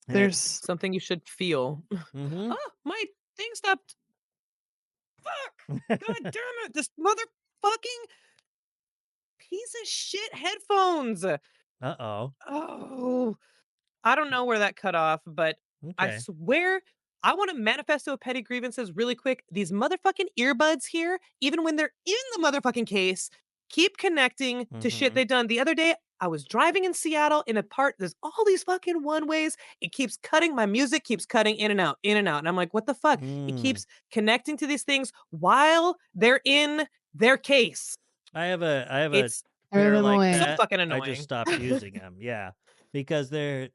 it's There's Something you should feel. mm-hmm. Oh, my thing stopped. Fuck. God damn it. This motherfucking piece of shit headphones. Uh-oh. Oh. I don't know where that cut off, but I Okay. swear I want to manifesto of petty grievances really quick. These motherfucking earbuds here, even when they're in the motherfucking case, keep connecting to shit Mm-hmm. they've done. The other day, I was driving in Seattle in a part, there's all these fucking one ways. It keeps cutting, my music keeps cutting in and out, in and out. And I'm like, what the fuck? It Mm. keeps connecting to these things while they're in their case. I have a It's throw pair them like away. so that. fucking I just annoying. stopped using them. Yeah. Because they're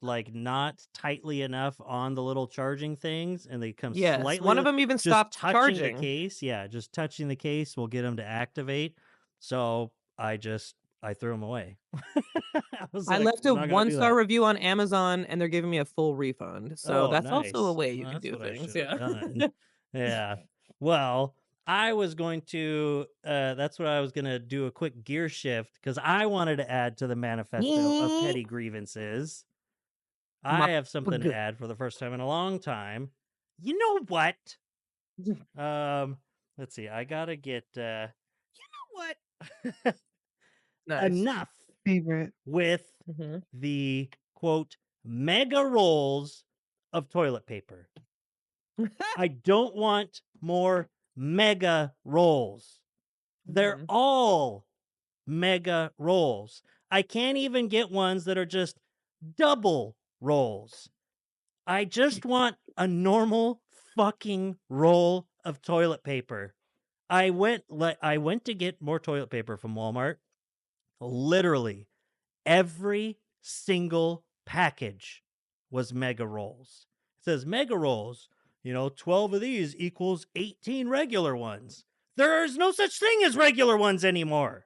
like not tightly enough on the little charging things, and they come Yes, slightly one of them even just stopped touching the charging. case. Yeah, just touching the case will get them to activate. So I threw them away. I was I like, left I'm a not gonna do one-star that. review on Amazon, and they're giving me a full refund, so Oh, that's also a nice. way you Well, can that's do what I things, should have yeah. done. Yeah. Well, I was going to that's what I was going to do, a quick gear shift, cuz I wanted to add to the manifesto of petty grievances. I My have something to pug. add for the first time in a long time. You know what? Um let's see. I got to get you know what? Nice. Enough Favorite. with Mhm. the quote mega rolls of toilet paper. I don't want more mega rolls. They're Mhm. all mega rolls. I can't even get ones that are just double rolls. I just want a normal fucking roll of toilet paper. I went to get more toilet paper from Walmart. Literally every single package was mega rolls. It says mega rolls, 12 of these equals 18 regular ones. There's no such thing as regular ones anymore.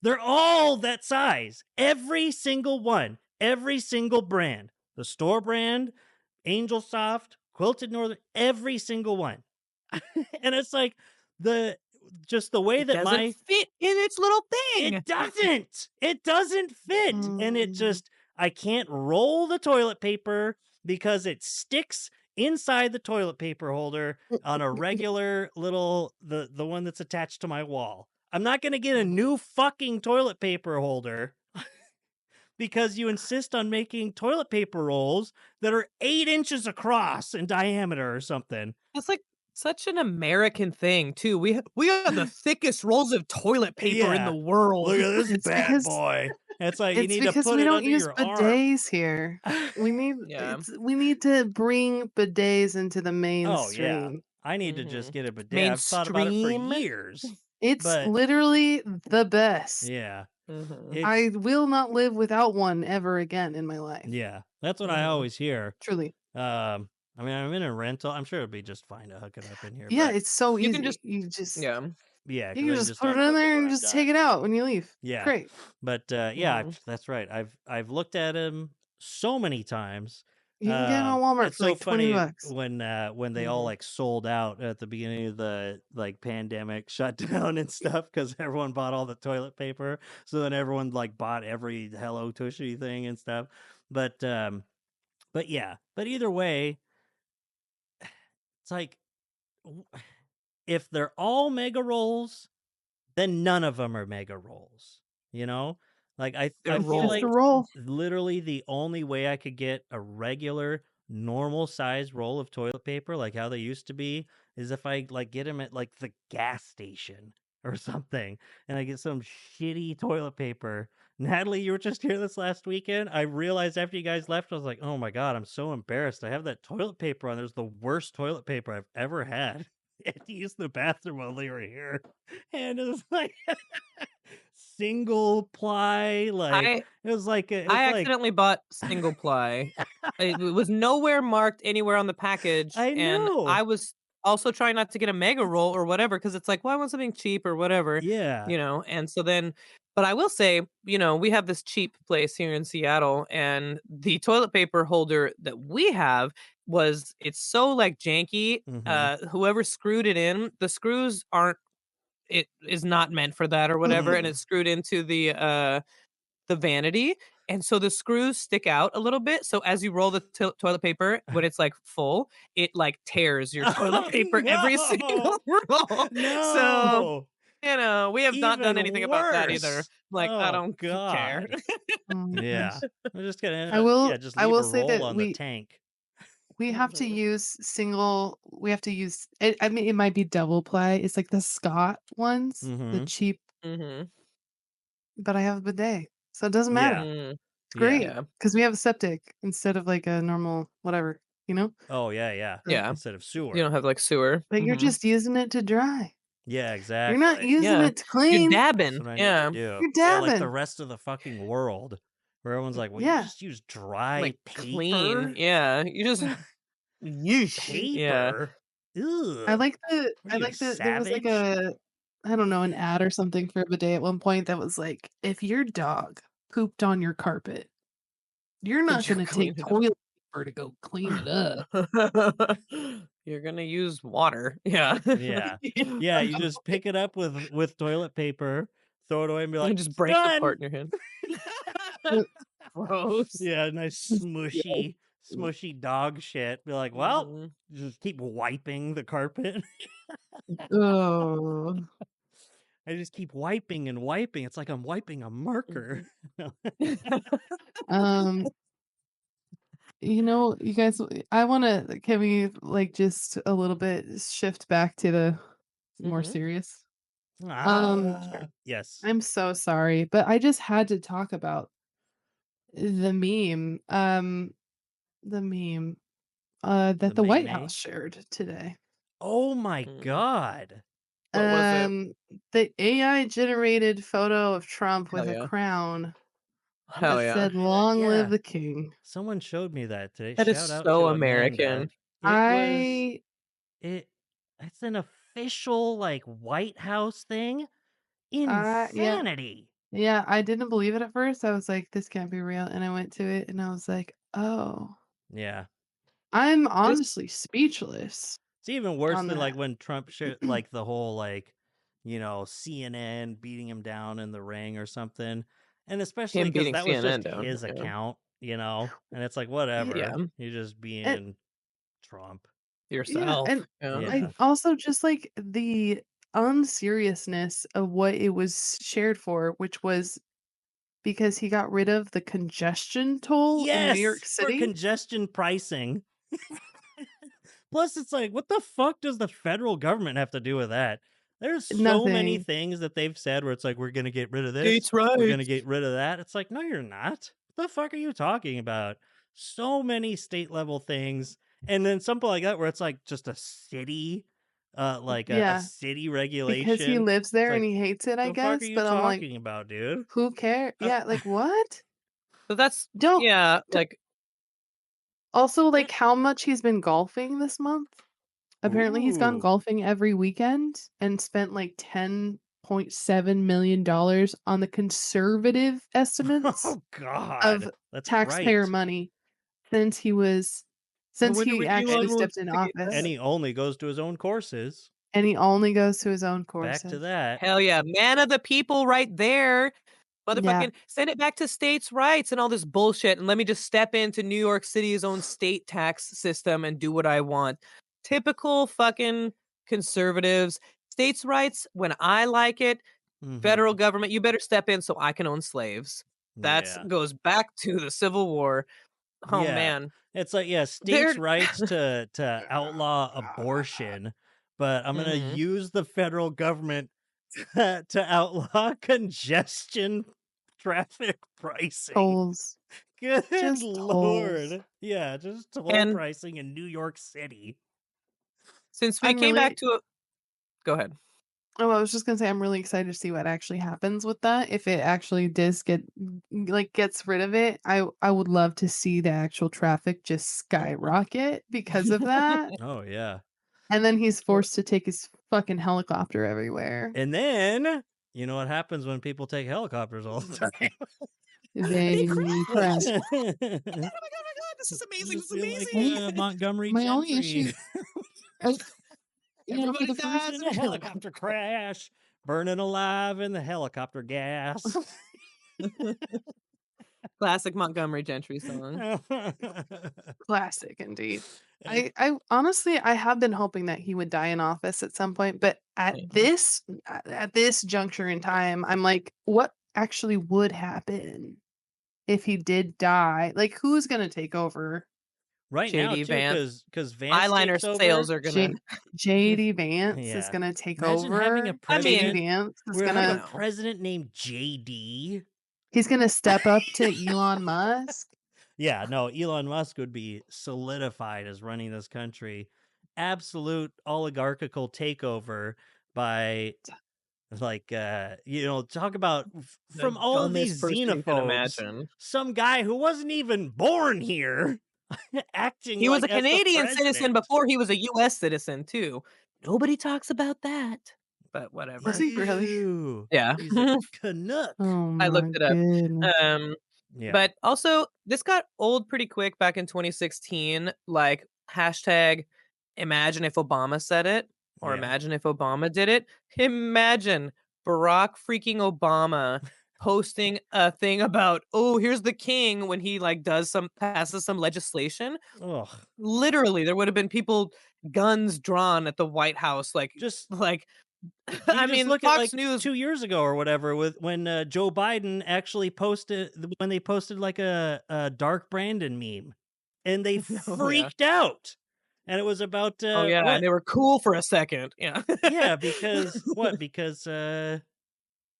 They're all that size. Every single one, every single brand, the store brand, Angel Soft, Quilted Northern, every single one. And it's like the just the way It that doesn't my fit in its little it thing. doesn't. It doesn't fit. And it Mm. just, I can't roll the toilet paper because it sticks inside the toilet paper holder on a regular little, the one that's attached to my wall. I'm not going to get a new fucking toilet paper holder because you insist on making toilet paper rolls that are 8 inches across in diameter or something. That's like such an American thing too. We are the thickest rolls of toilet paper in Yeah. the world. Look at this It's bad because boy. It's like you it's need to because put we it don't under use your arm. bidets here. Yeah. We need to bring bidets into the Oh yeah. mainstream. I need to just Mhm. get a bidet. I've thought about it for Mainstream. years. It's But literally the best. yeah. Mhm. It's I will not live without one ever again in my life. yeah. That's what I Mhm. always hear. Truly. I mean, I'm in a rental. I'm sure it'd be just fine to hook it up in here, Yeah, but it's so You can easy. just yeah. yeah, You because can I can just just put it in unhook it there when and I'm just take done. it out when you leave. Yeah. Great. But yeah, Mhm. that's right. I've looked at him so many times. You can get them at Walmart It's for so like 20 funny bucks. when they all like sold out at the beginning of the like pandemic shutdown and stuff because everyone bought all the toilet paper. So then everyone like bought every Hello Tushy thing and stuff. But yeah, but either way, it's like if they're all mega rolls, then none of them are mega rolls, you know? Like They're I It's feel just a like rolls. roll. literally the only way I could get a regular normal size roll of toilet paper like how they used to be is if I like get them at like the gas station or something and I get some shitty toilet paper. Natalie, you were just here this last weekend. I realized after you guys left, I was like, oh my God, I'm so embarrassed. I have that toilet paper on. There's the worst toilet paper I've ever had. I had to use the bathroom while they were here. And it was like single ply, like I it was like I accidentally bought single ply. It was nowhere marked anywhere on the package, I and know. I was also trying not to get a mega roll or whatever because it's like, well, I want something cheap or whatever, Yeah. And so then, but I will say, we have this cheap place here in Seattle, and the toilet paper holder that we have it's so like janky. Mhm. Whoever screwed it in, the screws aren't. It is not meant for that or whatever, and Mm. it's screwed into the vanity, and so the screws stick out a little bit, so as you roll the toilet paper, when it's, like, full, it, like, tears your toilet Oh, paper every single no. roll. So, No. we have not done anything Even about that either. worse. Like, I Oh don't care. God. Oh my Yeah. gosh. I'm just gonna I will just I leave a will say roll that on the tank. we have to use we have to use it, I mean it might be double ply. It's like the Scott ones, the Mhm. cheap, Mhm. but I have a bidet. So it doesn't matter. Yeah. Mm, It's Yeah. great yeah, because we have a septic instead of like a normal whatever, you know? Oh, yeah, yeah. So, yeah. Instead of You sewer. don't have, like, sewer. but you're Mhm. just using it to dry. Yeah, You're not exactly. using Yeah. it to You're clean. That's dabbing. what I need to Yeah. do. You're Yeah, like the dabbing. rest of the fucking world, where everyone's like, "Well, you Yeah. just use dry Like, clean. paper? Yeah. You just yeesh. Yeah. Paper? Ugh. What are I you, a like there was like savage?" a I don't know, an ad or something for a bidet at one point that was like, if your dog pooped on your carpet, you're Would not you gonna clean take it up? toilet paper to go clean it up. You're gonna use water. Yeah. Yeah. Yeah, you just pick it up with toilet paper, throw it away, and be You like, just "It's break it apart done." in your hand. Gross. Yeah, nice smushy dog shit. Be like, "Well," Mhm. just keep wiping the carpet. Oh. I just keep wiping and wiping. It's like I'm wiping a marker. Mhm. Um, you guys, I wanna can we like just a little bit shift back to the more Mhm. serious? Um, Ah, yes, I'm so sorry, but I just had to talk about the meme. The meme the that the White House mayonnaise. shared today. Oh my Mm. god. What was it? The AI generated photo of Trump Hell with a yeah. crown Hell that yeah. said "Long live Yeah. the king." Someone showed me that today. That is Shout out so to Amanda. American. It was I it it's an official like White House thing. yeah, Insanity. yeah, I didn't believe it at first. I was like, "This can't be real," and I went to it, and I was like, "Oh." Yeah. I'm This honestly speechless It's even worse on than like that. when Trump shared like the whole like, CNN beating him down in the ring or something. And especially him because beating that was CNN just down. his Yeah. account, and it's like Yeah, whatever. Yeah. You're just and being Trump. yeah, and Yourself. Yeah. I Yeah. also just like the unseriousness of what it was shared for, which was because he got rid of the congestion toll in New York Yes, for City. congestion pricing. Plus, it's like, what the fuck does the federal government have to do with that? There's so many Nothing. things that they've said where it's like, we're going to get rid of this, States' we're going to rights. get rid of that. It's like, no, you're not. What the fuck are you talking about? So many state level things. And then something like that where it's like just a city, like a Yeah, city because he regulation. lives It's there and like, he hates it, I the fuck are guess. you But I'm like, talking about, dude? who cares? Yeah, like what? So that's Don't. yeah, d- like Also, mm, like how much he's been golfing this month. Apparently, he's gone Ooh. golfing every weekend and spent like $6.7 million on the conservative estimates Oh God, of that's taxpayer right. money since he I wonder he what actually Elon will stepped in say to office. And that. he only goes to his own courses. And he only goes to his own Back to courses. that. Hell yeah, man of the people right there. Yeah. Motherfucking send it back to states' rights and all this bullshit, and let me just step into New York City's own state tax system and do what I want. Typical fucking conservatives. States' rights when I like it. Federal Mhm. government, you better step in so I can own slaves. That's Yeah. goes back to the Civil War. Oh Yeah. man, It's like, yeah, states' they're rights to outlaw abortion, but I'm gonna Mhm. use the federal government to outlaw congestion traffic pricing. Tolls. Good Just tolls. lord. Yeah, just toll And pricing in New York City. since we I'm came back really to a go ahead. Oh, I was just gonna say I'm really excited to see what actually happens with that. If it actually does gets rid of it, I would love to see the actual traffic just skyrocket because of that. Oh yeah. And then he's Well, forced to take his fucking helicopter everywhere. And then you know what happens when people take helicopters all the time? they They crash. crash. Oh my god, this is amazing. This Just is feel like And amazing. Montgomery my only issue, Gentry. for Everybody the dies first in a Helicopter crash, burning alive in the helicopter gas. Classic Montgomery Gentry song. classic indeed. I honestly I have been hoping that he would die in office at some point, but Mhm. at this juncture in time, I'm like, what actually would happen if he did die? Like, who's gonna take over? Right now JD too, Vance. because Vance Eyeliner takes over. sales are gonna JD Vance is Yeah. gonna take Imagine having a over. I JD mean, president. Vance is We're having a gonna no. president named JD. he's gonna step up to Elon Musk. Yeah, no, Elon Musk would be solidified as running this country. Absolute oligarchical takeover by like talk about The from all of dumbest these person you can xenophobes, imagine. some guy who wasn't even born here acting He was like a as the Canadian citizen president. before he was a US citizen too. Nobody talks about that. But Was whatever. he really? Ew. Yeah. He's a Canuck. Oh I my looked it up. goodness. Um Yeah. But also, this got old pretty quick back in 2016. Like, hashtag imagine if Obama said it, or Yeah. imagine if Obama did it. Imagine Barack freaking Obama posting a thing about, oh, here's the king when he like passes some legislation. Ugh. Literally, there would have been people guns drawn at the White House. Just Like, you I just mean, look at Fox like News. 2 years ago or whatever with when Joe Biden actually posted when they posted like a Dark Brandon meme, and they Oh yeah, freaked out, and it was about oh yeah, and what? they were cool for a second. Yeah. Yeah, because what? Because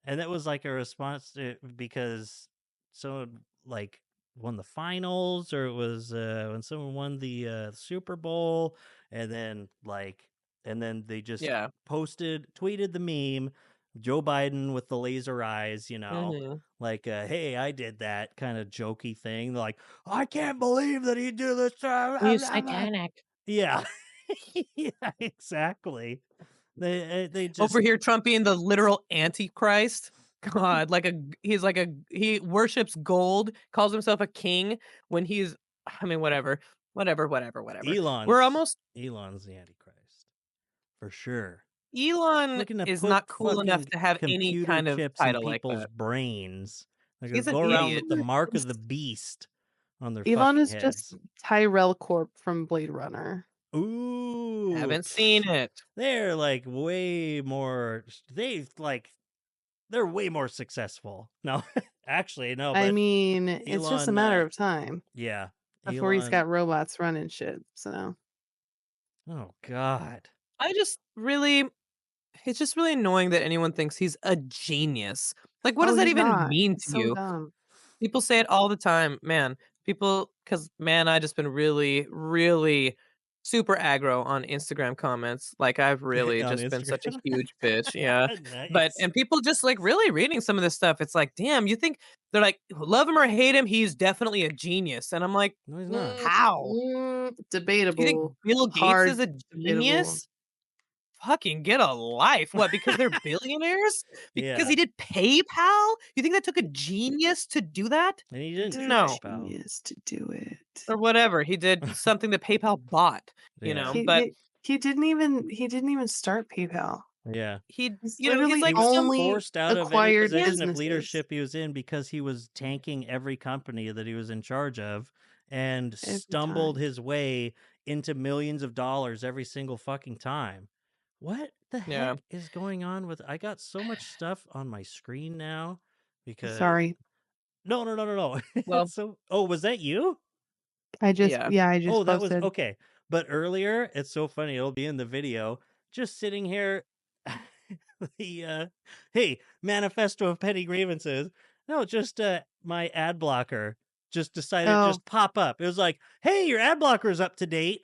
and that was like a response to because someone like won the finals, or it was when someone won the Super Bowl, and then they just Yeah. tweeted the meme, Joe Biden with the laser eyes, Mhm. like hey, I did that kind of jokey thing. They're like, I can't believe that he did this. He's satanic. Yeah, yeah, exactly. They Over just here, Trump being the literal antichrist. God, he worships gold, calls himself a king when he's, I mean, whatever. We're Elon's almost, Elon's the Antichrist for sure. Elon Looking to is put not cool enough fucking to have any computer kind of chips in title like people's that. brains. They're gonna He's an go around idiot. with the mark of He's- the beast on their Elon fucking is just heads. Tyrell Corp from Blade Runner. Ooh, Haven't seen it. they're like way more. They're way more successful. No, actually, no. I But mean, it's just a Elon, matter of time yeah, before he's Elon. got robots running shit. So Oh God. I just really, it's just really annoying that anyone thinks he's a genius. Like, what oh, does that he's even not. mean He's to so you? dumb. People say it all the time, man. Because man, I just been really, really super aggro on Instagram comments. Like I've really On just been such a Instagram. huge bitch. Yeah. But Nice. and people just like really reading some of this stuff. It's like, damn, you think they're like, love him or hate him, he's definitely a genius. And I'm like, No, he's not. how? Do you think Debatable. Bill Gates is Hard a debatable. genius? fucking get a life. What, because they're billionaires? Because Yeah. he did PayPal? You think that took a genius to do that? And he didn't do No. PayPal. Genius to do it. Or whatever. He did something that PayPal bought, you Yeah. know, but He didn't even start PayPal. Yeah. he's He's he's literally like He was some only forced out of any acquired position of businesses. leadership he was in because he was tanking every company that he was in charge of and Every stumbled time. his way into millions of dollars every single fucking time. What the Yeah. heck is going on with I got so much stuff on my screen now because Sorry. No. Well, It's so Oh, was that you? I just yeah. I just Oh, that was posted. okay. But earlier, it's so funny. It'll be in the video. Just sitting here, the hey, manifesto of petty grievances. No, just my ad blocker just decided to Oh, just pop up. It was like, hey, your ad blocker is up to date.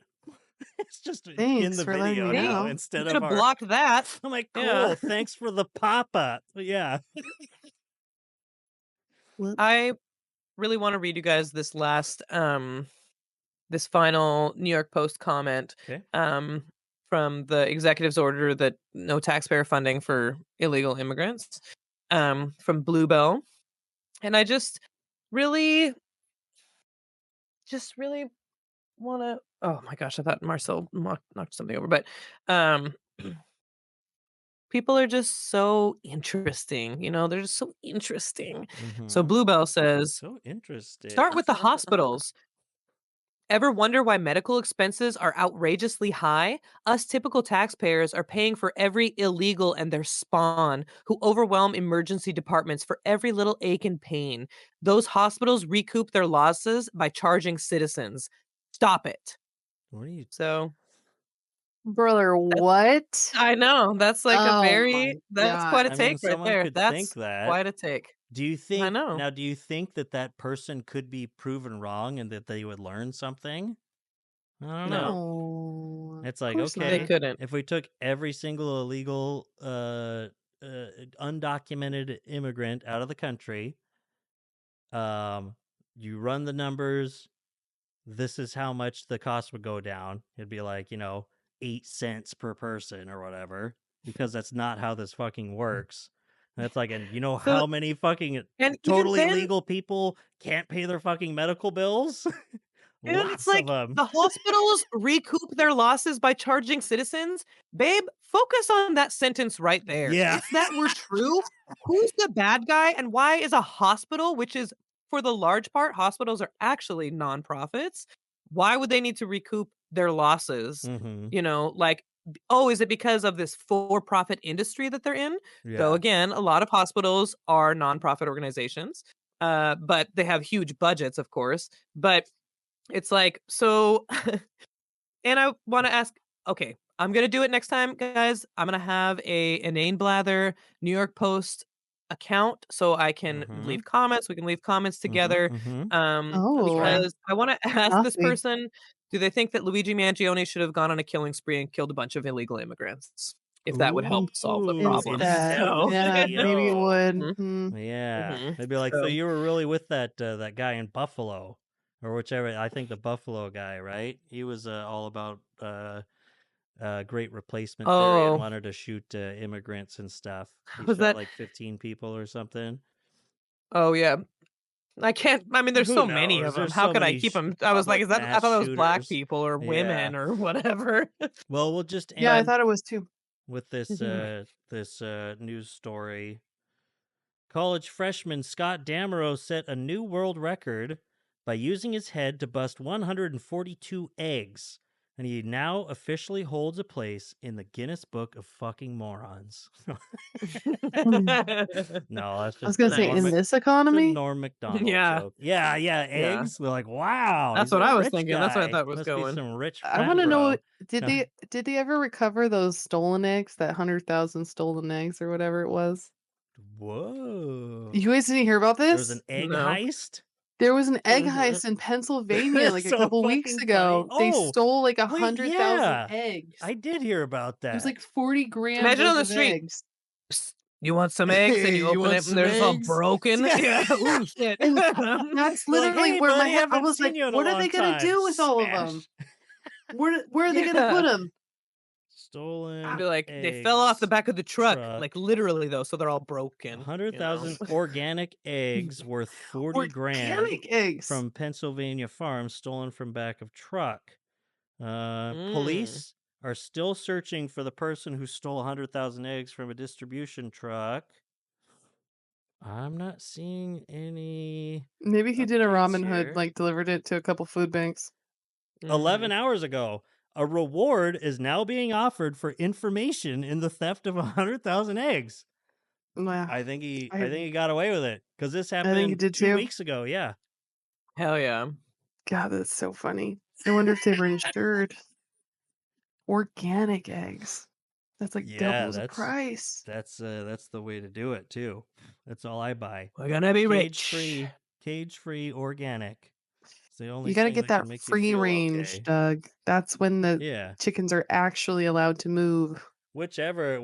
It's just in thanks the for letting video me See? now know. You instead could of have our. blocked that. I'm like, Yeah. cool. Thanks for the pop up. Yeah. Whoops. I really want to read you guys this last this final New York Post comment Okay. from the executive's order that no taxpayer funding for illegal immigrants from Bluebell. And I just really want to oh my gosh, I thought Marcel knocked something over, but um people are just so interesting, you know, they're just so interesting. So Mm-hmm. Bluebell says, So interesting. start with the hospitals. Ever wonder why medical expenses are outrageously high? Us typical taxpayers are paying for every illegal and their spawn who overwhelm emergency departments for every little ache and pain. Those hospitals recoup their losses by charging citizens. Stop it. What are you? So Brother, what? I know that's like a Oh my that's quite a god. I mean, take right someone there. could think That's that. quite a take. Do you I think know. do you think that that person could be proven wrong and that they would learn something? I don't know. No. It's Of like, course They okay, not. couldn't. if we took every single illegal undocumented immigrant out of the country, you run the numbers, this is how much the cost would go down. It'd be like, 8 cents per person or whatever, because that's not how this fucking works. And it's like, and you know So how many fucking and even totally then, legal people can't pay their fucking medical bills? and it's Lots of like them. the hospitals recoup their losses by charging citizens. Babe, focus on that sentence right there. Yeah. If that were true, who's the bad guy and why is a hospital, which is for the large part, hospitals are actually nonprofits. Why would they need to recoup their losses? Mm-hmm. You know, like, oh, is it because of this for-profit industry that they're in? So Yeah. again, a lot of hospitals are nonprofit organizations, but they have huge budgets, of course. But it's like, so, and I want to ask, okay, I'm going to do it next time, guys. I'm going to have a Inane Blather New York Post account so I can Mm-hmm. leave comments. We can leave comments together. Mm-hmm. Oh, Because I want to ask this coffee. person, do they think that Luigi Mangione should have gone on a killing spree and killed a bunch of illegal immigrants? If that would help solve the problem. Instead. So, Yeah, maybe it would. Mhm. Hmm. Yeah. Mhm. They'd be like, so So- you were really with that guy in Buffalo, or whichever. I think the Buffalo guy, right? He was all about great replacement theory and Oh, wanted to shoot immigrants and stuff. He was shot that? like 15 people or something. Oh, yeah. I can't. I mean, there's Who so many knows? of them. There's How so could I many keep them? I was like, public is that? I mass thought that was black shooters. people or Yeah. women or whatever. Well, we'll just Yeah, I end thought it was too. with this Mhm. this news story. College freshman Scott Damerow set a new world record by using his head to bust 142 eggs, and he now officially holds a place in the Guinness Book of Fucking Morons. No, that's I was just gonna a say, Norm, in Mac- this it's a economy, Norm Macdonald Yeah, joke. Yeah, yeah. eggs. We're like, wow, That's he's what a I was rich thinking. That's what I guy. thought was Must be going. some rich I frat want to know, bro. did No. they ever recover those stolen eggs? That 100,000 stolen eggs or whatever it was. Whoa. You guys didn't hear about There was this? an egg No. heist? There was an egg Mhm. heist in Pennsylvania like a So couple weeks fucking funny. ago. They Oh, stole like wait, 100,000 yeah. eggs. I did hear about It was that. like 40 grand Imagine on worth the of street. eggs. "Psst, you want some eggs?" And you Hey, you open want it, and some there's all eggs? broken. Yeah. Yeah. Ooh, shit. And that's They're like, literally hey, where my buddy, head, I haven't was seen like, you in a what are long they gonna time. do with all of them? Smash. Where are they gonna put Yeah. them? Stolen. I'd be like, they fell off the eggs back of the truck. Like literally though, so they're all broken. 100,000 organic eggs worth 40 grand Organic eggs. from Pennsylvania farms stolen from back of truck. Mm. Police are still searching for the person who stole 100,000 eggs from a distribution truck. I'm not seeing any. Maybe he did a updates Robin here. Hood, like delivered it to a couple food banks. 11 hours ago, a reward is now being offered for information in the theft of 100,000 eggs. Wow. I think he got away with it because this happened he did 2 too. weeks ago. Yeah. Hell yeah. God, that's so funny. I wonder if they were insured. Organic eggs. That's like double the price. That's the way to do it too. That's all I buy. We're gonna be rich. Cage-free organic. It's the only You gotta thing get that that can make you free feel range, okay. Doug. That's when the chickens are actually allowed to move. Whatever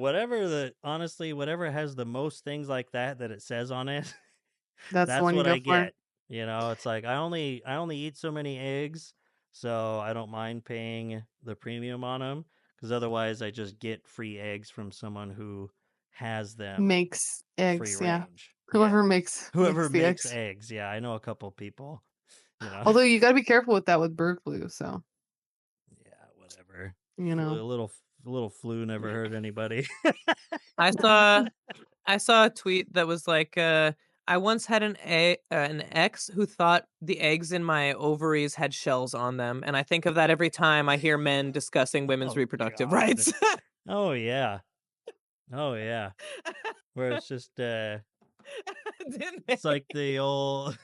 has the most things like that it says on it. That's the one you what go I for. get. You know, it's like I only eat so many eggs, so I don't mind paying the premium on them because otherwise I just get free eggs from someone who has them Makes eggs, free yeah. range. Whoever makes Whoever the makes eggs. eggs. Yeah, I know a couple people. You know. Although you got to be careful with that with bird flu. So. Yeah, whatever. You know, a little flu never hurt anybody. I saw a tweet that was like, I once had an ex who thought the eggs in my ovaries had shells on them, and I think of that every time I hear men discussing women's reproductive rights. Oh yeah. Where it's just it's like the old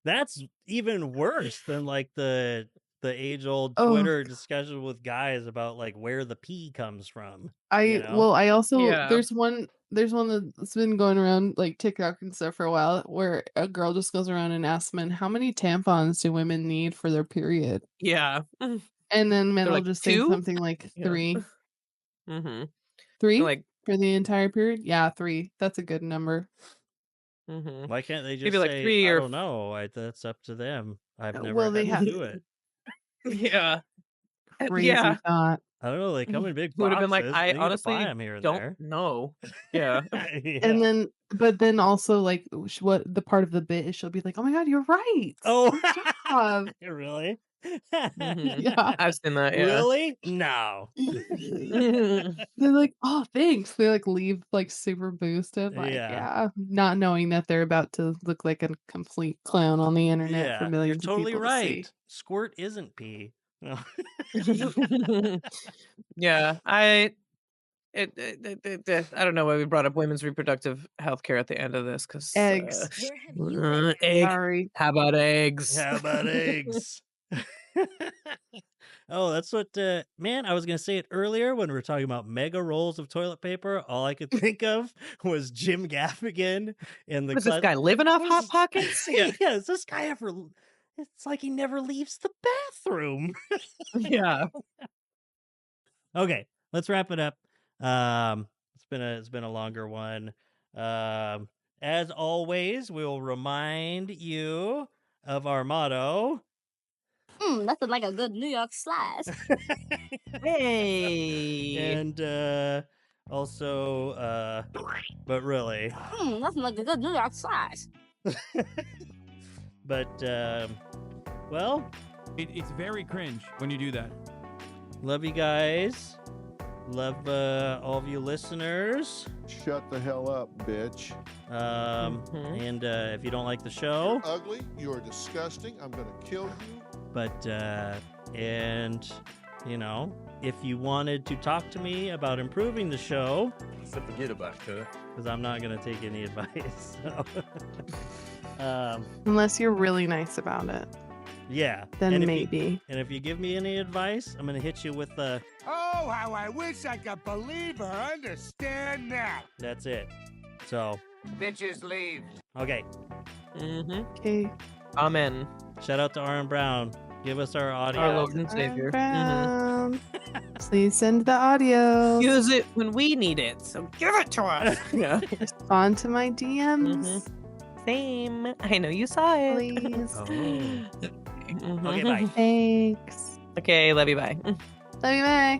that's even worse than like the age-old Twitter discussion with guys about like where the pee comes from. I also there's one that's been going around like TikTok and stuff for a while where a girl just goes around and asks men, how many tampons do women need for their period? Yeah. And then men They're will like, just say 2? something like 3. Mm-hmm. 3? Like for the entire period? Yeah, 3. That's a good number. Mm-hmm. Why can't they just Maybe like say, 3 I or don't know, that's up to them. I've never well, had to do it. Yeah. Crazy thought. I don't know. They come in big Would have been boxes. like, I They need to buy honestly 'em here and don't there. know. Yeah. And then also like what the part of the bit is she'll be like, oh my god, you're right. Oh, good job. Really? Mhm. Yeah. I've seen that. Yeah. Really? No. They're like, oh, thanks. They like leave like super boosted, like yeah, not knowing that they're about to look like a complete clown on the internet for You're millions totally of people right. to see. Squirt isn't pee. No. Yeah, I don't know why we brought up women's reproductive health care at the end of this because Eggs. egg. Sorry. How about eggs? How about eggs? Oh, that's what, man, I was going to say it earlier when we were talking about mega rolls of toilet paper. All I could think of was Jim Gaffigan in the Was this guy living off Hot Pockets? Yeah, is this guy ever? It's like he never leaves the bathroom. Yeah. Okay, let's wrap it up. It's been a longer one. As always, we'll remind you of our motto. Nothing like a good New York slice. Hey. And also, but really. Nothing like a good New York slice. But, well. It's very cringe when you do that. Love you guys. Love all of you listeners. Shut the hell up, bitch. And if you don't like the show. You're ugly. You're disgusting. I'm going to kill you. But, and, you know, if you wanted to talk to me about improving the show. So forget about it, because I'm not going to take any advice. So. Unless you're really nice about it. Yeah. Then maybe. And if you give me any advice, I'm going to hit you with the. Oh, how I wish I could believe or understand that. That's it. So. Bitches leave. Okay. Okay. Amen. Shout out to Aaron Brown. Give us our audio. Our Lord and Savior. Please send the audio. Use it when we need it. So give it to us. Yeah. Respond to my DMs. Same. I know you saw it. Please. Okay, bye. Thanks. Okay, love you. Bye. Love you, bye.